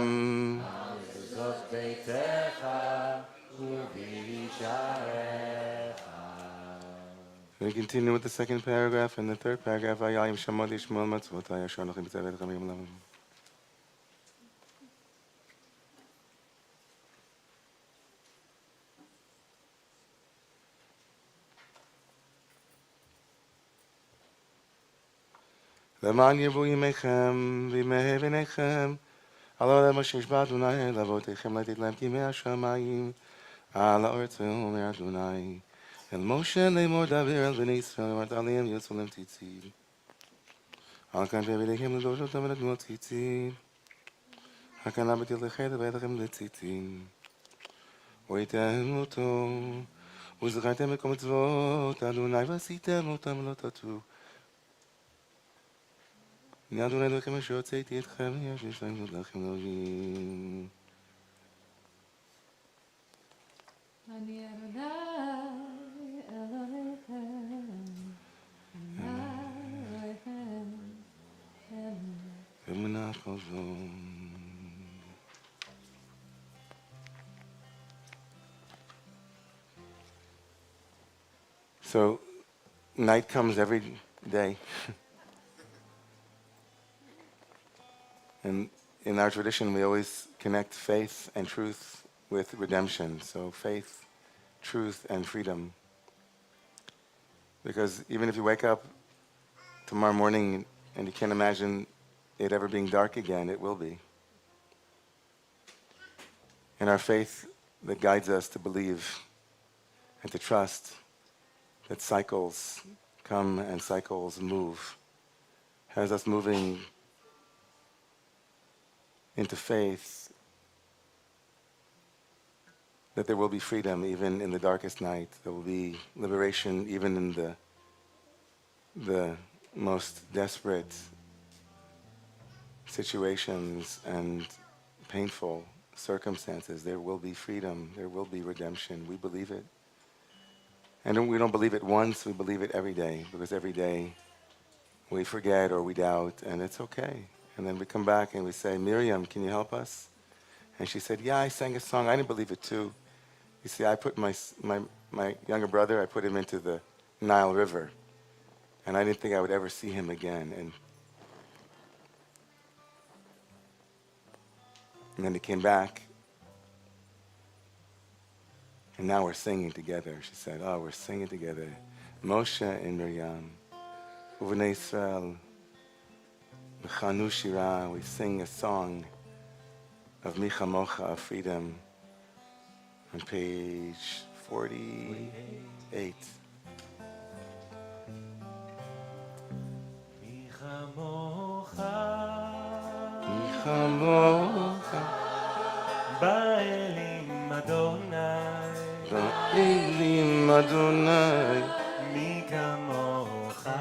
מזוזות ביתך ובישעריך. We continue with the second paragraph and the third paragraph. Vayayim Shemot Yishmol Matzvotai Asher Anochi Mitzaveh Lechem Yom Lavim. למען ירבו ימיכם וימי בניכם על העולם אשר נשבע אדוני לאבותיכם לתת להם כימי השמיים על הארץ ואומר אדוני אל משה לאמור דבר אל בני ישראל ואמרת עליהם יוצאו להם ציצית על כן בידיכם לדרוש אותם ונתנו ציצית הקנה בתלכם ובידכם לציצית וראיתם אותו וזכרתם את כל מצוות אדוני ועשיתם אותם לא תטעו הנה אדוני אלוהיכם אשר הוצאתי אתכם יש לי שלהם זאת לכם אלוהים. אני אדוני אלוהיכם, אלוהיכם, אמונה כל זו. So, night comes every day. And in our tradition, we always connect faith and truth with redemption. So faith, truth, and freedom. Because even if you wake up tomorrow morning and you can't imagine it ever being dark again, it will be. And our faith that guides us to believe and to trust that cycles come and cycles move, has us moving into faith that there will be freedom even in the darkest night. There will be liberation even in the most desperate situations and painful circumstances, there will be freedom, there will be redemption. We believe it. And we don't believe it once, we believe it every day, because every day we forget or we doubt, and it's okay. And then we come back and we say, Miriam, can you help us? And she said, yeah, I sang a song. I didn't believe it too. You see, I put my younger brother, I put him into the Nile River, and I didn't think I would ever see him again. And then he came back, and now we're singing together. She said, oh, we're singing together. Moshe and Miriam, Uvnei Israel, Chanu Shira, we sing a song of Micha Mocha, of freedom, on page 48. Micha Mocha, Ba'elim Adonai, Ba'elim Adonai, Mi kamocha,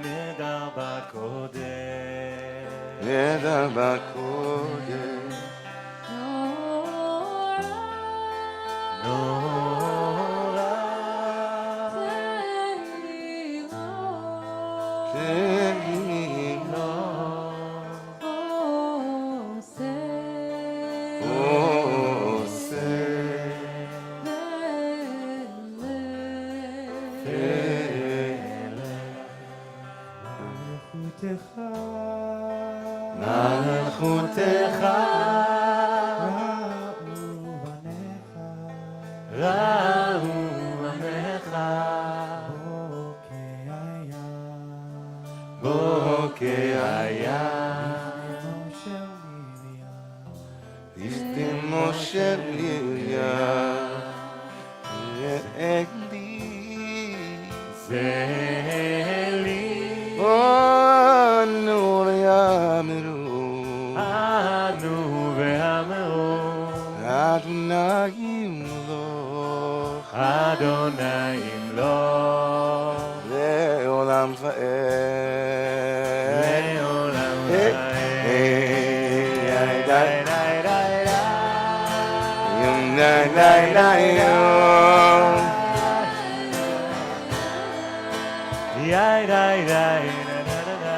Nedar b'kodesh, Nedar b'kodesh, Nora, Tehillah, Malchutecha, Ra'u amecha, Bokeaya, Iftim Moshe Lilia, Ekli, Zeli, Anu Yamiru, Anu ve'amero, Adonai Imloch, Adonai imloch, Le'olam Va'ed, Le'olam Hey, va'ed. hey, Dai, dai, dai, dai. Yom Dai Dai Dai Yom. Dai, dai, dai, da, da, da, da.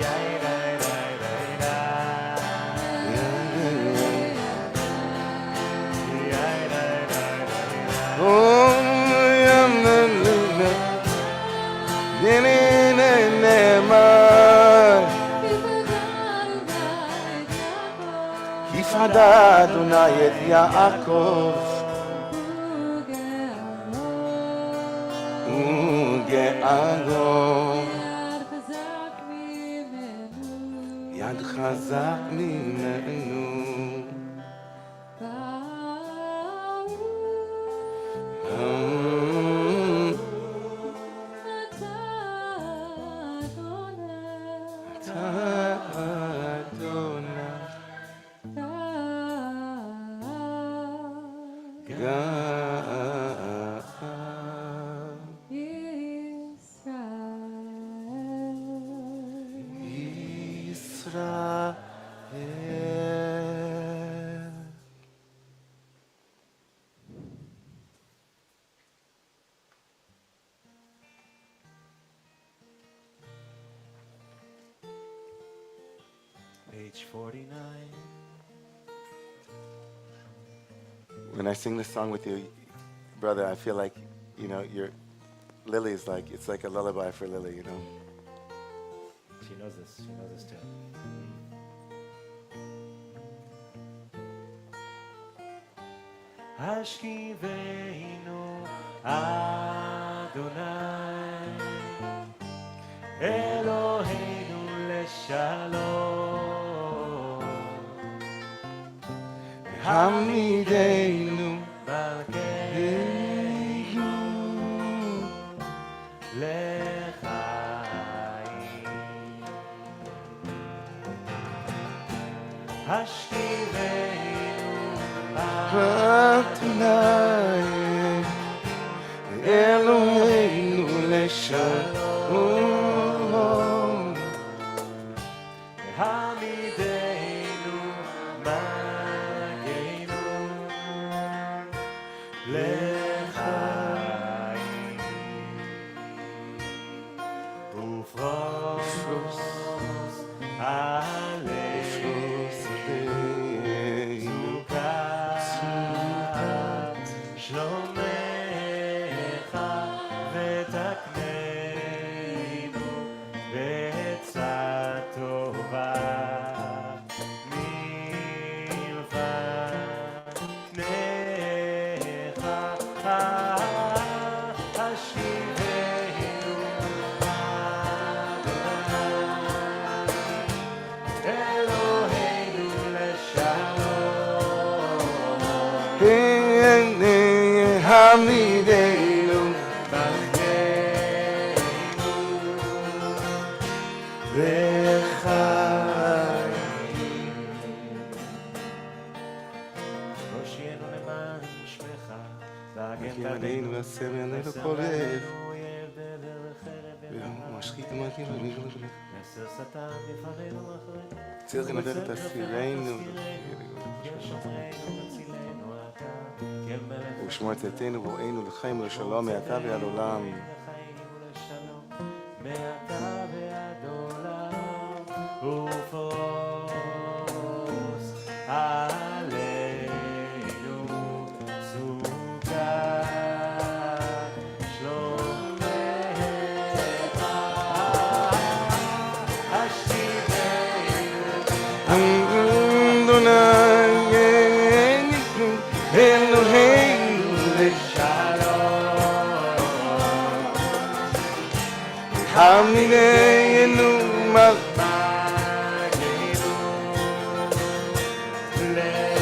Dai, dai, dai, dai, da. Dai, dai, dai, dai, da. Oh, Yom Naluna, Dinenema, Kifada Adonai et Yaakov, Uge'alo, Yad Chazak Mimenu, Adonai, Israel. Page 49. When I sing this song with you, brother, I feel like, you know, Lily is like, it's like a lullaby for Lily, you know. She knows this. She knows this too. Ashkiveinu Adonai Eloheinu leshalom Hamideinu Malkeinu lechaim Ashkiveinu Adonai Eloheinu leshalom. העמידנו מגנו לחיים ופרוס עלינו סוכת שלומך ותקננו בעצה טובה מלפניך השיבנו אדוני אלוהינו לשלום העמידנו לחיים הושיענו למען שמך והגן עלינו והסר מעלינו כל לב אויב דבר חרב ומשחית אמרתי לו נסר שטן לפנינו ואחרינו צריך לנדד את אסירנו כשומרנו וצילנו אתה כל מלך ושמוע צאתנו בואנו לחיים ולשלום מעתה ועד עולם. לחיים ולשלום מעתה ועד עולם ופרוס עלינו סוכת שלומך השיבנו אדוני אלוהינו לשלום העמידנו מגנו לחיים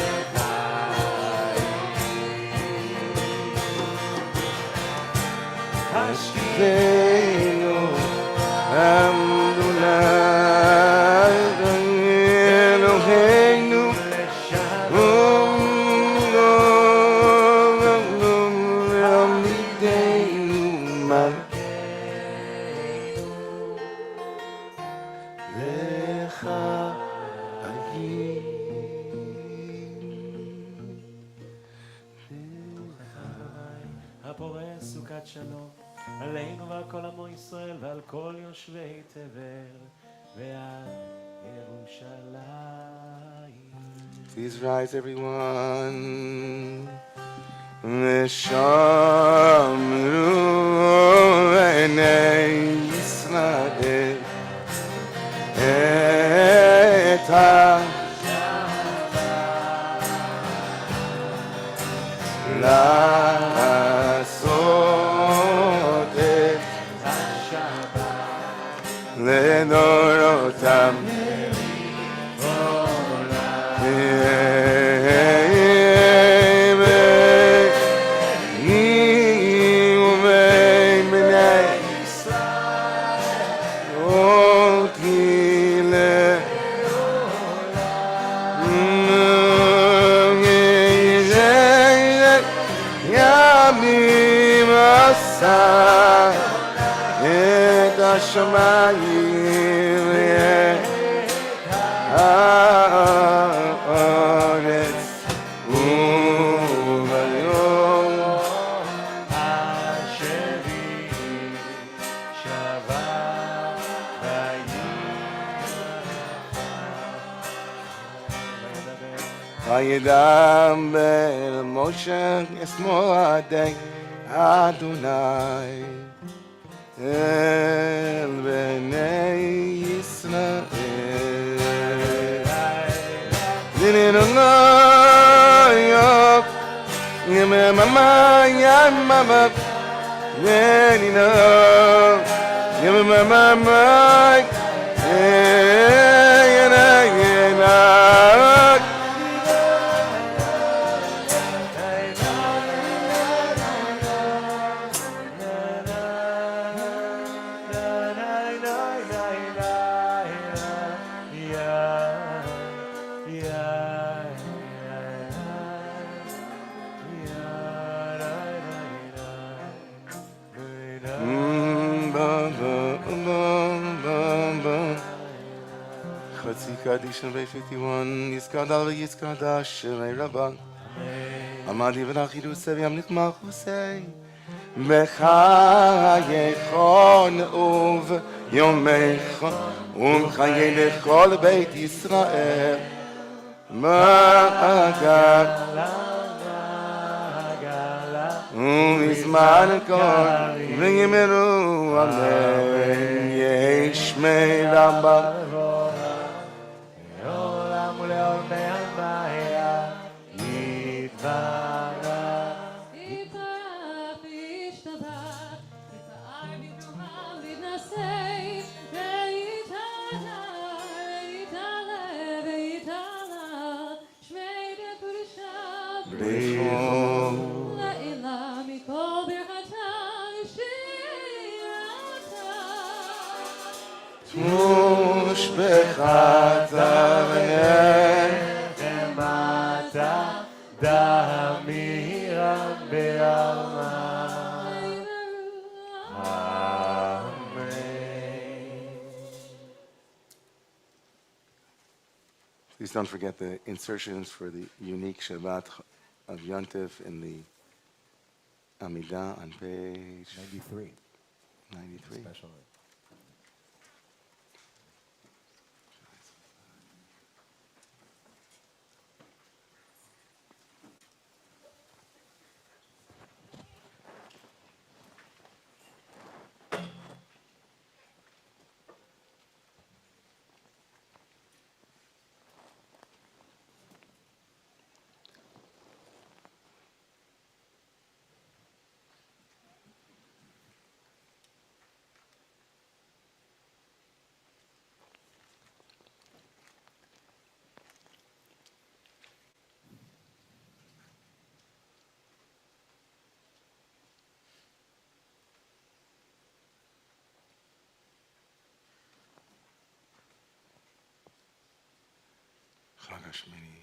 מלכנו אדוני אלוהינו עמידנו לך הפורש סוכת שלום עלינו ועל כל עמו ישראל ועל כל יושבי תבל ועל ירושלים. Please rise everyone. ושמרו עיני ישראל את לעשות את לדורותם את השמיים הארץ וביום השבי שבת וידבר משה את מועדי אדוני אל בני ישראל. זיננו יום יממה יממה זיננו יממה Kadishim Bay 51, Yiskadal Yiskadash, Shemay Rabban. Amadi V'nachidu Sevi Amnikmach Husay. B'chayechon uv yomechon umchaye lechol Beit Yisrael. Ma'agat umizman kol v'yimeru amen yeshmei Rabban. לעולם ולעולמי עלמיה יתברך. יתברך וישתבח, יפאר בברכה ויתנשא, ויתעלה, ויתעלה, ויתעלה, שמי דקודשיו, לעילה מכל ברכתה ושירתה. Mushbechat Amen. נחמתה דהמירה בעלמא. Please don't forget the insertions for the unique Shabbat of Yontif in the Amidah on page 93. 93. Special. Chag HaShmini.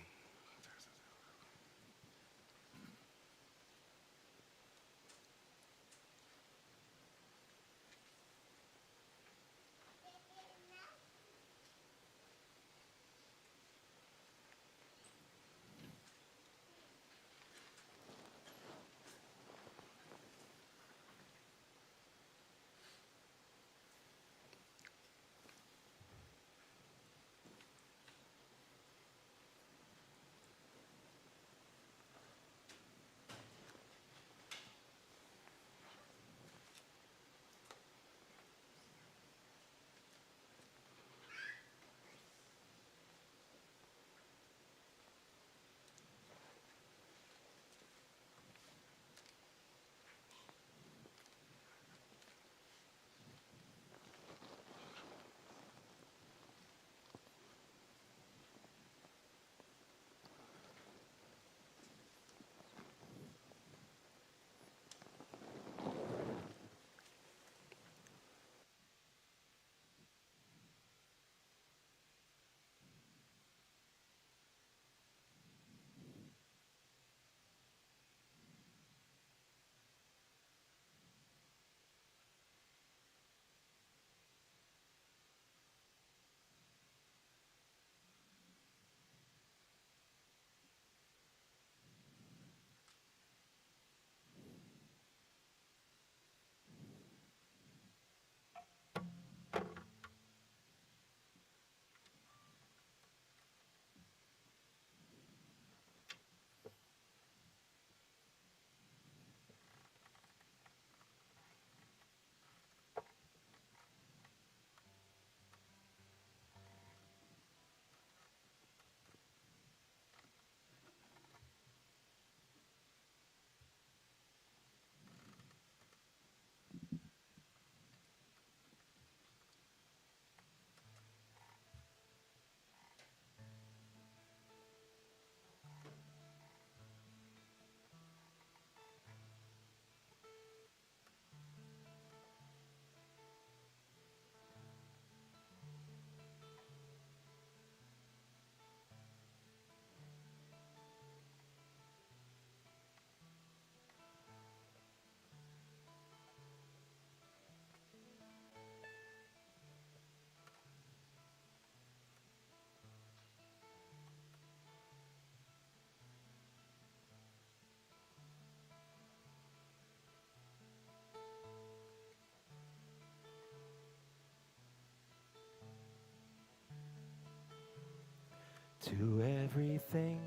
To everything,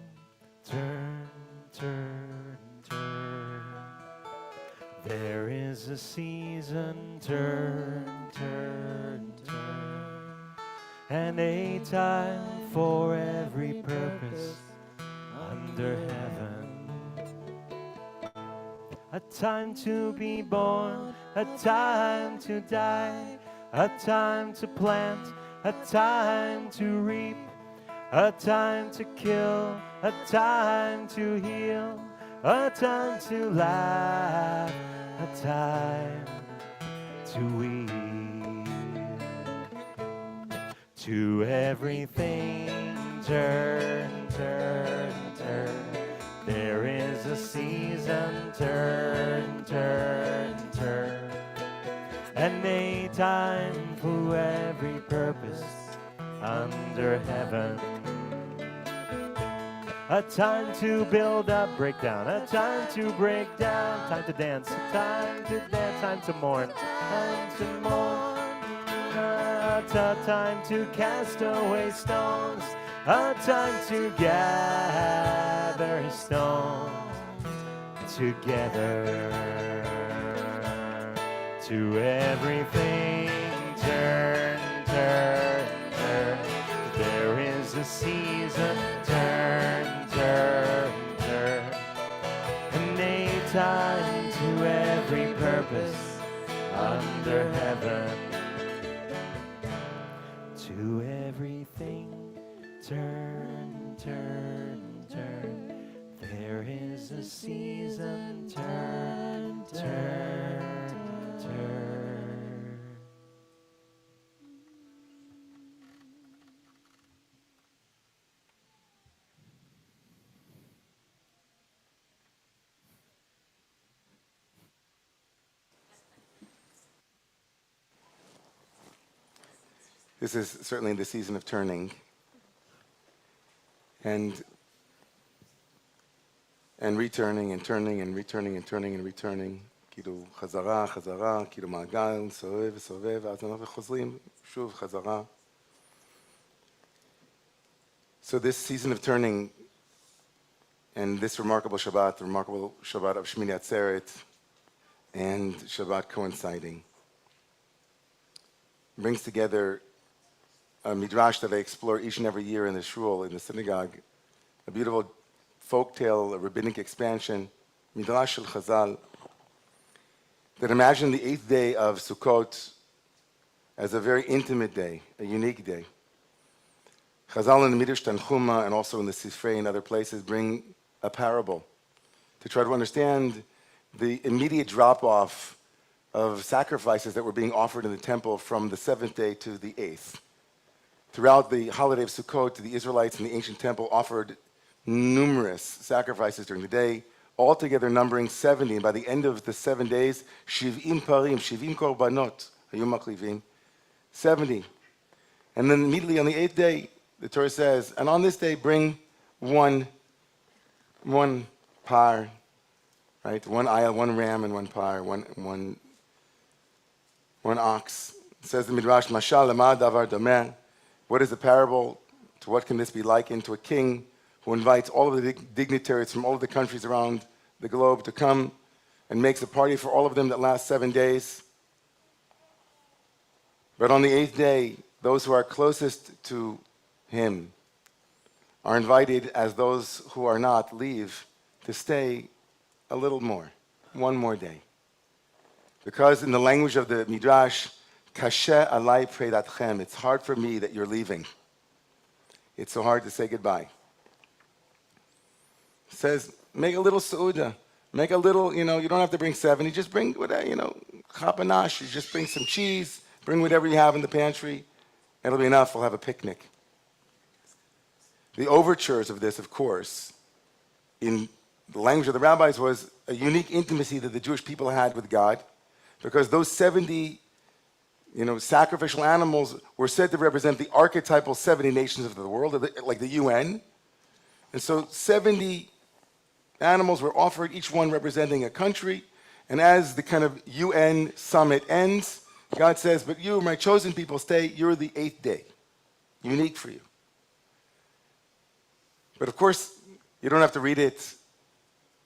turn, turn, turn. There is a season, turn, turn, turn. And a time for every purpose under heaven. A time to be born, a time to die, a time to plant, a time to reap, a time to kill, a time to heal, a time to laugh, a time to weep. To everything, turn, turn, turn. There is a season, turn, turn, turn. And a time for every purpose under heaven. A time to build up, break down. A time to break down. Time to dance. A time to dance. Time to mourn. Time to mourn. A time to cast away stones. A time to gather stones together. To everything, turn, turn, turn. There is a season, turn, turn, turn. And a time to every purpose under heaven. To everything, turn, turn, turn. There is a season, turn, turn, turn. This is certainly the season of turning. And returning and turning and returning and turning and returning. כאילו חזרה, חזרה, כאילו מעגל, סובב, סובב, ואז אנחנו חוזרים, שוב חזרה. So this season of turning and this remarkable Shabbat, the remarkable Shabbat of Shmini Atzeret and Shabbat coinciding, brings together a midrash that I explore each and every year in the shul, in the synagogue, a beautiful folktale, a rabbinic expansion, midrash shel Chazal, that imagine the 8th day of Sukkot as a very intimate day, a unique day. Chazal in the Midrash Tanchuma and also in the Sifrei and other places bring a parable to try to understand the immediate drop-off of sacrifices that were being offered in the temple from the 7th day to the 8th. Throughout the holiday of Sukkot, the Israelites in the ancient temple offered numerous sacrifices during the day, altogether numbering 70. And by the end of the 7 days, shiv'im parim, shiv'im korbanot, hayu maklivim, 70. And then immediately on the 8th day, the Torah says, and on this day bring one par, right? One ayal, one ram, and one par, one ox. It says the Midrash, Mashal lema davar dameh. What is the parable? To what can this be likened? To a king who invites all of the dignitaries from all of the countries around the globe to come and makes a party for all of them that lasts 7 days. But on the 8th day, those who are closest to him are invited, as those who are not leave, to stay a little more, one more day. Because in the language of the Midrash, Kashe alai predatchem, it's hard for me that you're leaving. It's so hard to say goodbye. It says, make a little seuda, make a little, you don't have to bring 70, just bring whatever, chapanash, you just bring some cheese, bring whatever you have in the pantry, it'll be enough, we'll have a picnic. The overtures of this, of course, in the language of the rabbis, was a unique intimacy that the Jewish people had with God, because those 70, sacrificial animals were said to represent the archetypal 70 nations of the world, like the UN. And so 70 animals were offered, each one representing a country. And as the kind of UN summit ends, God says, but you, my chosen people, stay. You're the 8th day, unique for you. But of course, you don't have to read it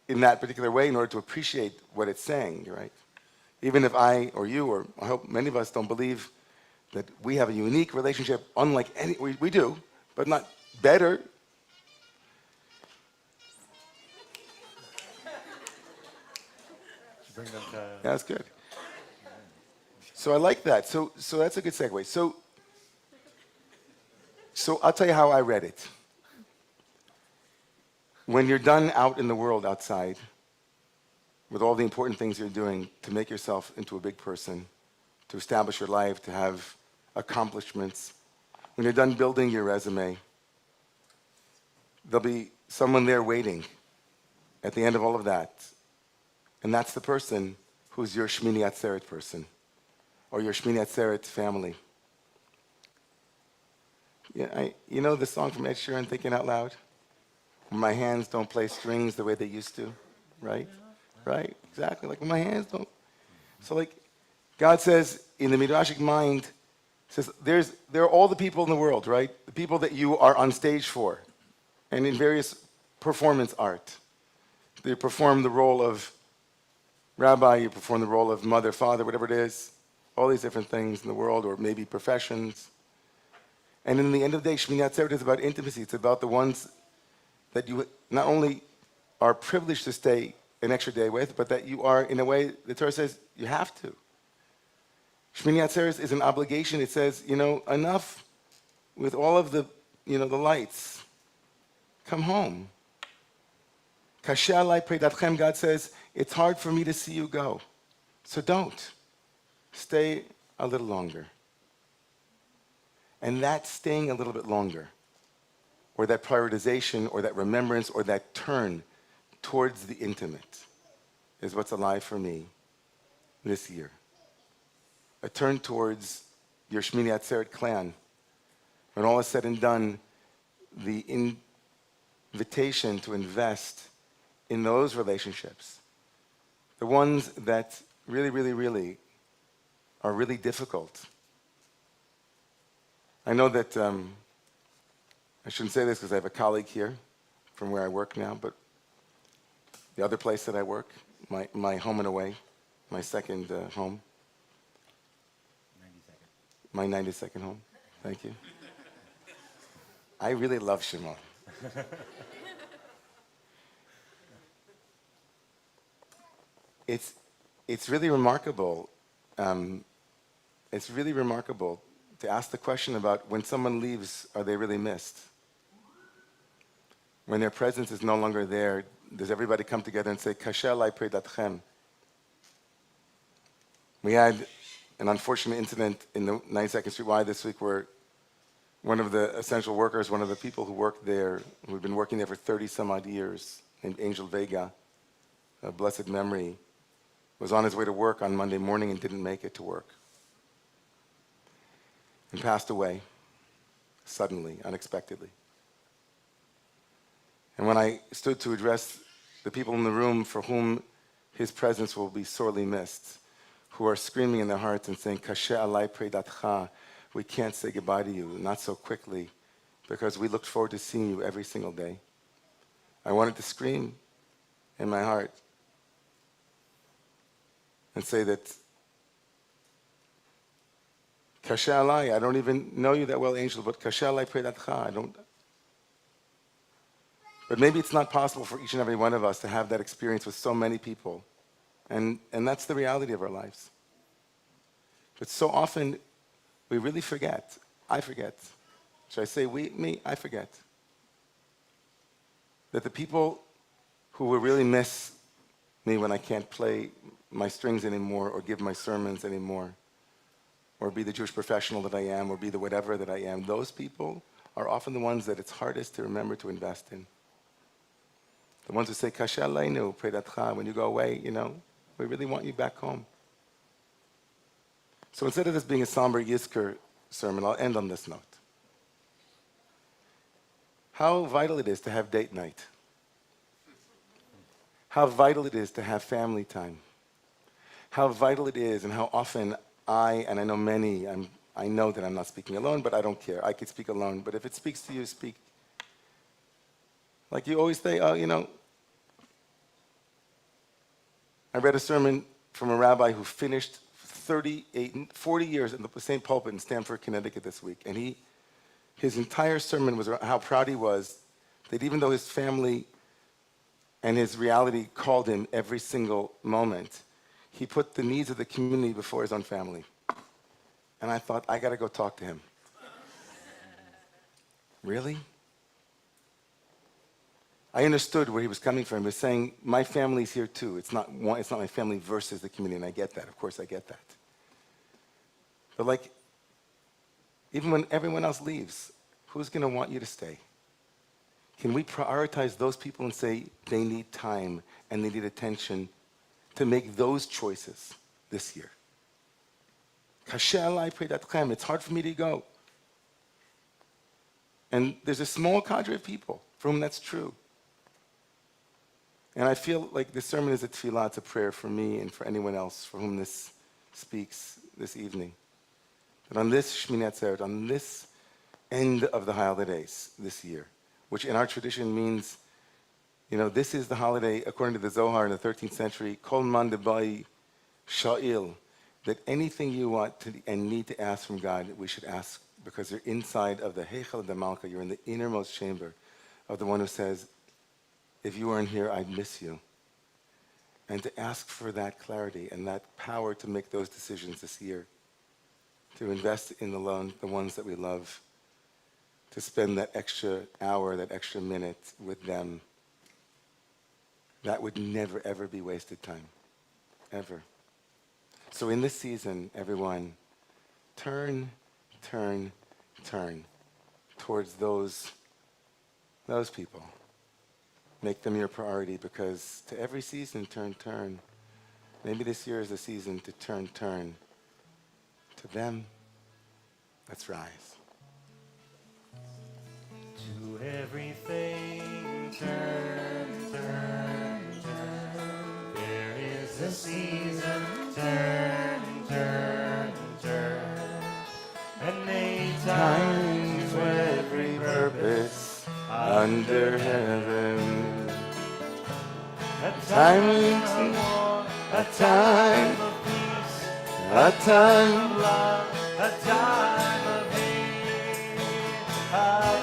in that particular way in order to appreciate what it's saying, right? Even if I or you, or I hope many of us don't believe that we have a unique relationship unlike any, we do, but not better. Bring them to. Yeah, that's good. So I like that. So that's a good segue. So I'll tell you how I read it. When you're done out in the world outside, with all the important things you're doing to make yourself into a big person, to establish your life, to have accomplishments, when you're done building your resume, there'll be someone there waiting at the end of all of that. And that's the person who's your Shmini Atzeret person, or your Shmini Atzeret family. Yeah, you know the song from Ed Sheeran, Thinking Out Loud? My hands don't play strings the way they used to, right? Right, exactly, like when my hands don't. So like, God says, in the Midrashic mind, says, there are all the people in the world, right? The people that you are on stage for, and in various performance art. They perform the role of rabbi, you perform the role of mother, father, whatever it is, all these different things in the world, or maybe professions. And in the end of the day, Shmini Atzeret is about intimacy. It's about the ones that you not only are privileged to stay an extra day with, but that you are, in a way, the Torah says, you have to. Shmini Atzeret is an obligation. It says, enough with all of the, the lights. Come home. Kasher alai preidatchem, God says, it's hard for me to see you go. So don't. Stay a little longer. And that staying a little bit longer, or that prioritization, or that remembrance, or that turn towards the intimate, is what's alive for me this year. A turn towards your Shmini Atzeret clan. When all is said and done, the invitation to invest in those relationships, the ones that really, really, really are really difficult. I know that, I shouldn't say this because I have a colleague here from where I work now, but the other place that I work, my home and away, my second home. 92nd. My 92nd home. Thank you. I really love Shimon. It's really remarkable. It's really remarkable to ask the question about when someone leaves, are they really missed? When their presence is no longer there, does everybody come together and say, Kasher alai preidatchem? We had an unfortunate incident in the 92nd Street Y this week where one of the essential workers, one of the people who worked there, who'd been working there for 30 some odd years, named Angel Vega, a blessed memory, was on his way to work on Monday morning and didn't make it to work. And passed away suddenly, unexpectedly. And when I stood to address the people in the room for whom his presence will be sorely missed, who are screaming in their hearts and saying, Kasher alai preidatcha, we can't say goodbye to you, not so quickly, because we looked forward to seeing you every single day. I wanted to scream in my heart and say that, Kasher alai, I don't even know you that well, Angel, but Kasher alai preidatcha, I don't. But maybe it's not possible for each and every one of us to have that experience with so many people. And that's the reality of our lives. But so often, we really forget. I forget. Should I say we, me? I forget. That the people who will really miss me when I can't play my strings anymore or give my sermons anymore or be the Jewish professional that I am or be the whatever that I am, those people are often the ones that it's hardest to remember to invest in. The ones who say, Kasher aleinu preidatcha, when you go away, we really want you back home. So instead of this being a somber Yizkor sermon, I'll end on this note. How vital it is to have date night. How vital it is to have family time. How vital it is and how often I know many, I know that I'm not speaking alone, but I don't care. I could speak alone, but if it speaks to you, speak. Like you always say, oh, you know, I read a sermon from a rabbi who finished 40 years in the same pulpit in Stamford, Connecticut this week. And his entire sermon was how proud he was that even though his family and his reality called him every single moment, he put the needs of the community before his own family. And I thought, I got to go talk to him. Really? I understood where he was coming from. He was saying, my family's here too. It's not my family versus the community, and I get that. Of course, I get that. But like, even when everyone else leaves, who's going to want you to stay? Can we prioritize those people and say they need time and they need attention to make those choices this year? It's hard for me to go. And there's a small cadre of people for whom that's true. And I feel like this sermon is a tefillah, it's a prayer for me and for anyone else for whom this speaks this evening. That on this Shmini Atzeret, on this end of the holidays this year, which in our tradition means, you know, this is the holiday, according to the Zohar in the 13th century, Kol Man Debai Sha'il, that anything you want to and need to ask from God, we should ask, because you're inside of the Heichal of the Malka, you're in the innermost chamber of the one who says, if you weren't here, I'd miss you. And to ask for that clarity and that power to make those decisions this year, to invest in the ones that we love, to spend that extra hour, that extra minute with them, that would never, ever be wasted time, ever. So in this season, everyone, turn towards those people. Make them your priority, because to every season, turn. Maybe this year is the season to turn to them. Let's rise. To everything turn. There is a season, turn. And a time For every purpose under heaven. a Time of war, a time, of peace, a time, of love, a time of hate, a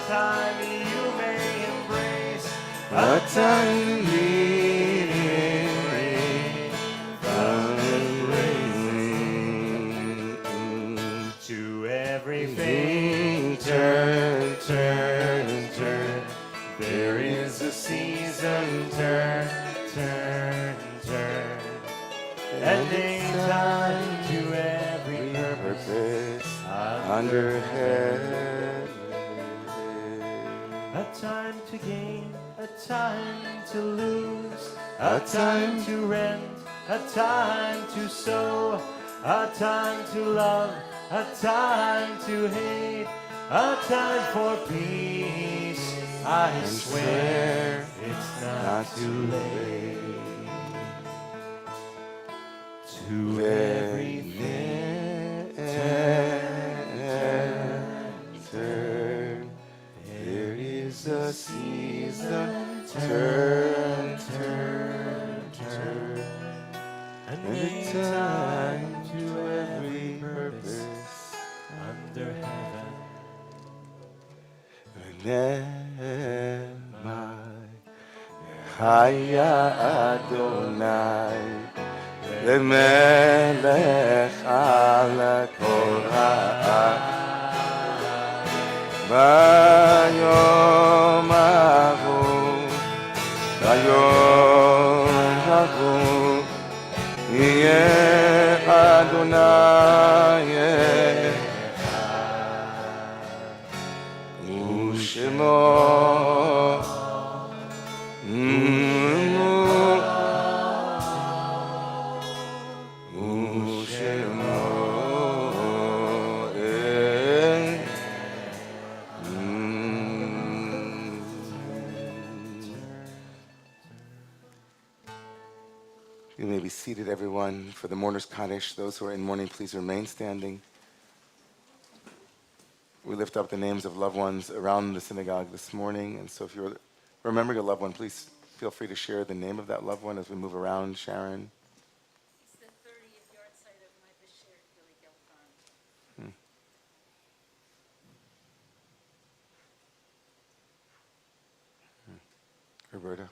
time you may embrace, a time needing to everything. turn. There is a season, turn. And a time to every Purpose under heaven. a time to gain, a time to lose, A time to rent, a time to sow, a time to love, a time to hate, a time for peace. I swear it's not too late. To everything turn. There is a season, turn. and And a a time time to every purpose. under heaven. Chaya Adonai, Lemelech ala kol ha'am. Bayom hahu, yeh Adonai u'shemo. You may be seated, everyone, for the mourner's Kaddish. Those who are in mourning, please remain standing. We lift up the names of loved ones around the synagogue this morning, and so if you're remember your loved one, please feel free to share the name of that loved one as we move around. Sharon. It's the 30th yard site of my Bashir Gilly Gelfand. Roberta.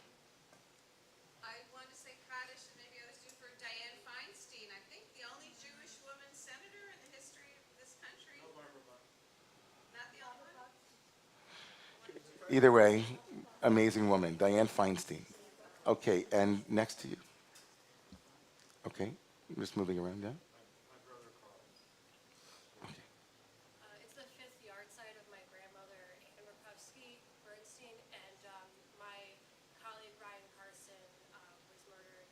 I wanted to say Kaddish and maybe others do for Dianne Feinstein. I think the only Jewish woman senator in the history of this country. No, Barbara Bush. Not the only one? Either way, amazing woman, Dianne Feinstein. Okay, and next to you. Okay, just moving around, yeah? Okay. It's the 5th yard site of my grandmother, Anne Rakowski Bernstein, and my colleague Ryan Carson was murdered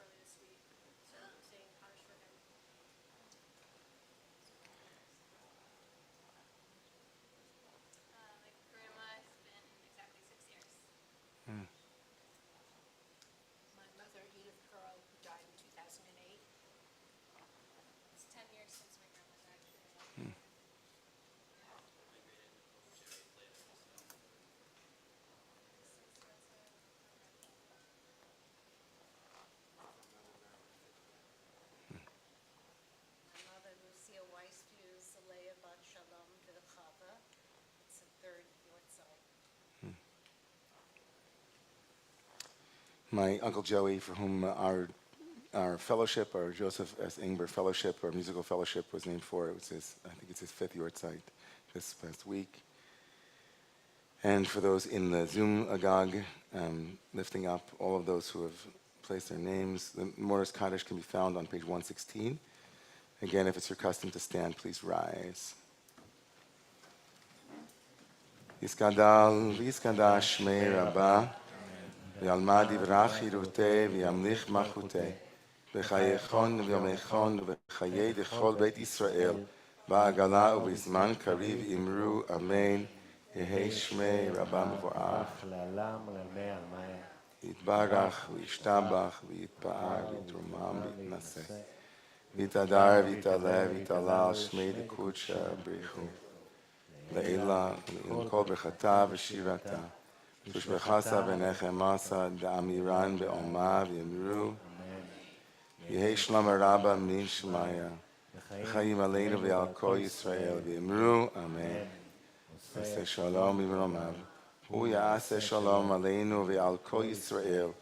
early this week. So I'm saying Kaddish for him. My grandma has been exactly 6 years. My mother, Edith Curl, who died in 2008. It's 10 years since my grandma died. My mother, Lucia Weisview, Zaleya Bat Shalom Vilchava. It's the 3rd yard site. My Uncle Joey, for whom our fellowship, our Joseph S. Ingber Fellowship, our musical fellowship was named for. It was his, I think it's his 5th yard site this past week. And for those in the Zoom Agog, lifting up all of those who have placed their names. The Morris Kaddish can be found on page 116. Again, if it's your custom to stand, please rise. Yiskadal v'yiskadash mei Rabbah, v'yalmad yivrach hirutei v'yamlich machutei, v'chayechon v'yomechon v'chayei d'chol Beit Yisrael, ba'agala u'bizman kariv imru amen, yehei shmei Rabbah mevorach, yitbarach v'yishtabach v'yitpa'ar v'yitrumam v'yitnaseh, v'yitadar v'yitaleh v'yitalal shmei d'kudsha brichu. Leila, kol berchata v'shirata, tushbechasa v'nechemasa da'amiran be'oma v'yemru, yehei shlam rabba min shmaya, v'chayim aleinu v'al kol Yisrael v'yemru, amen. V'aseh shalom b'mromav, hu ya'aseh shalom aleinu v'al kol Yisrael,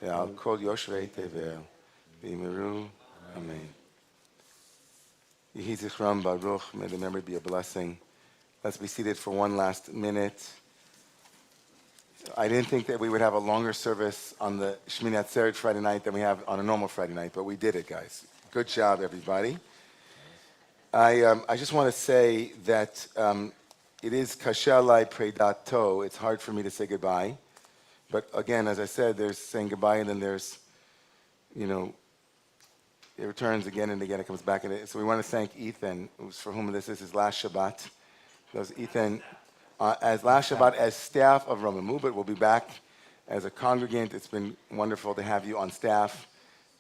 v'al kol yoshvei tevel, v'yemru, amen. Yehi zichram baruch, may the memory be a blessing. Let's be seated for one last minute. I didn't think that we would have a longer service on the Shmini Atzeret Friday night than we have on a normal Friday night, but we did it, guys. Good job, everybody. I just want to say that it is kasher alai predato. It's hard for me to say goodbye. But again, as I said, there's saying goodbye, and then there's, it returns again and again. It comes back. So we want to thank Ethan, for whom this is his last Shabbat. Those Ethan, as last Shabbat as staff of Romemu, but we'll be back as a congregant. It's been wonderful to have you on staff.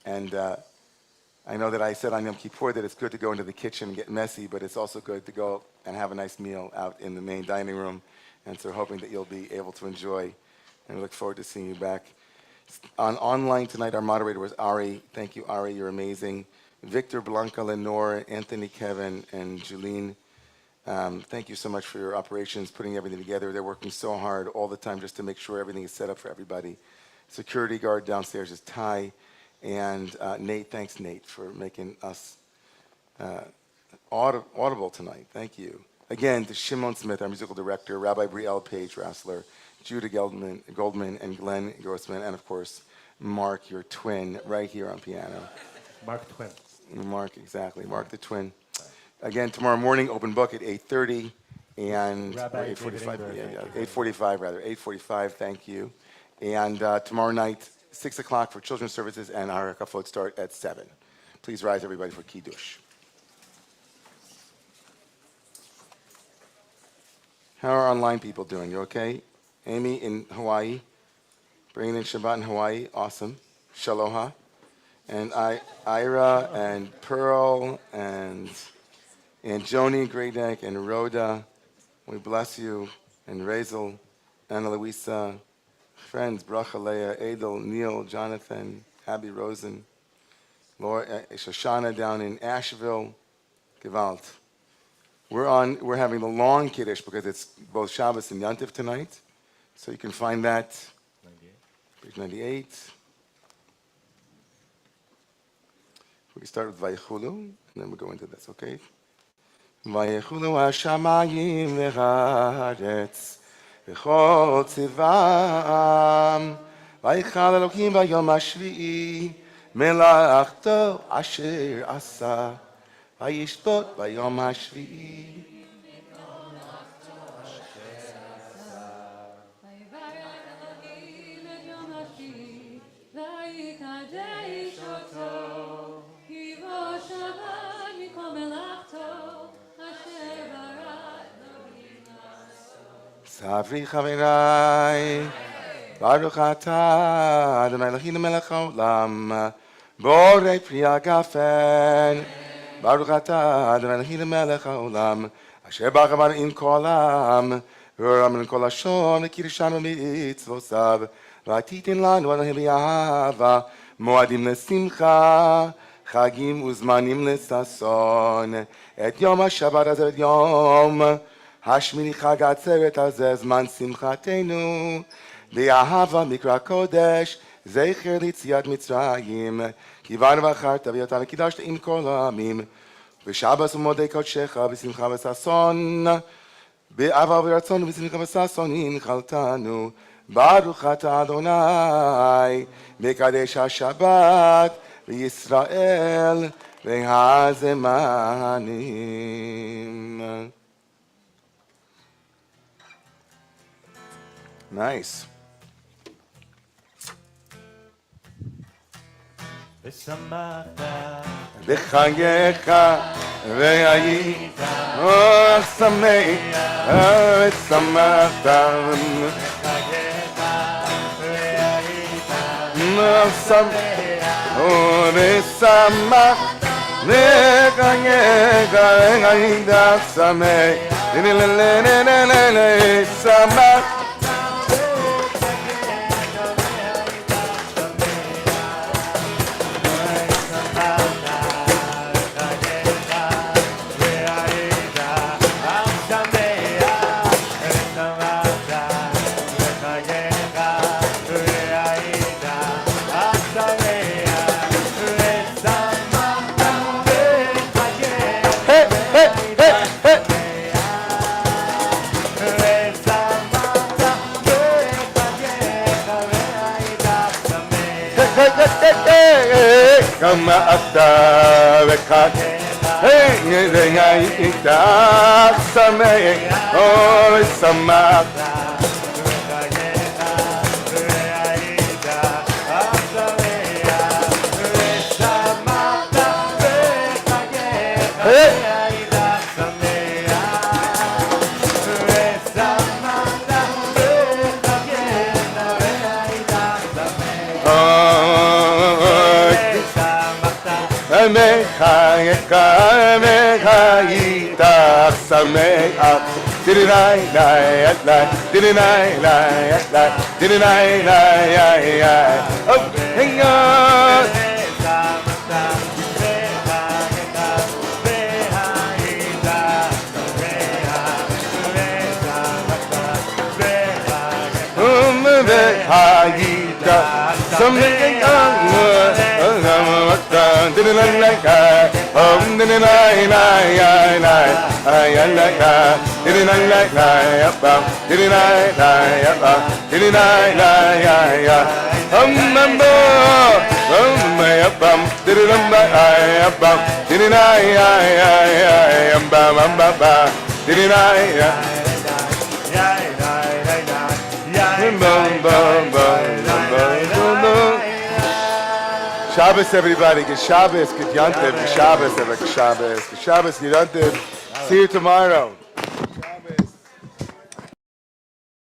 And I know that I said on Yom Kippur that it's good to go into the kitchen and get messy, but it's also good to go and have a nice meal out in the main dining room. And so we're hoping that you'll be able to enjoy, and we look forward to seeing you back. Online tonight, our moderator was Ari. Thank you, Ari. You're amazing. Victor, Blanca, Lenore, Anthony, Kevin, and Julene. Thank you so much for your operations, putting everything together. They're working so hard all the time just to make sure everything is set up for everybody. Security guard downstairs is Ty. And Nate, thanks, Nate, for making us audible tonight. Thank you. Again, to Shimon Smith, our musical director, Rabbi Brielle Page Rassler, Judah Goldman, and Glenn Grossman, and of course, Mark, your twin, right here on piano. Mark Twin. Mark, exactly. Mark the twin. Again, tomorrow morning, open book at 8:30 and 8:45. 8:45 rather. 8:45. Thank you. And tomorrow night, 6 o'clock for children's services, and our kafot start at 7. Please rise, everybody, for kiddush. How are online people doing? You okay? Amy in Hawaii, bringing in Shabbat in Hawaii. Awesome. Shaloha. And Ira and Pearl and Joni Greydek and Rhoda, we bless you, and Razel, Ana Luisa, friends, Bracha, Leah, Adel, Neil, Jonathan, Abby Rosen, Laura, Shoshana down in Asheville, Gewalt. We're having the long Kiddush because it's both Shabbos and Yantiv tonight. So you can find that, page 98. We start with Vayechulu, and then we'll go into this, okay? Vayechulu hashamayim v'haaretz v'chol tzivam Vayichal Elokim v'yom hashvi'i melachto asher asa Vayishbot v'yom hashvi'i Savri Chavirai, Baruch Atah, Adonai Eloheinu melech haolam, Borei Pri Hagafen, Baruch Atah, Adonai Eloheinu melech haolam, Asher b'chavad im kol ha'am, v'oram in kol hashon, v'kirishanu mitzvosav, v'atitin lanu Adonai b'ahava, moadim lesimcha, chagim uzmanim lesason, et yom ha'shabbat hazeh et yom השמיני חג העצרת הזה, זמן שמחתנו, באהבה מקרא קודש, זכר ליציאת מצרים, כי באנו בחרת והביא אותנו קידשת עם כל העמים, ושבס ומועדי קודשך בשמחה וששון, באהבה וברצון ובשמחה וששון הנחלתנו, ברוך אתה אדוני, מקדש השבת בישראל והזמנים. Nice. בחגיך והיית שמח ושמחת בחגיך והיית שמח ושמחת בחגיך והיית שמח כמה אתה וחגיך והיית שמח אוי שמח בחגיך והיית שמח ושמחת בחגיך והיית מחייך והיית שמח דידי לי דידי Shabbos, everybody. Good Shabbos, good Yantiv, good Shabbos, good Shabbos, good Shabbos, good Yantiv. See you tomorrow.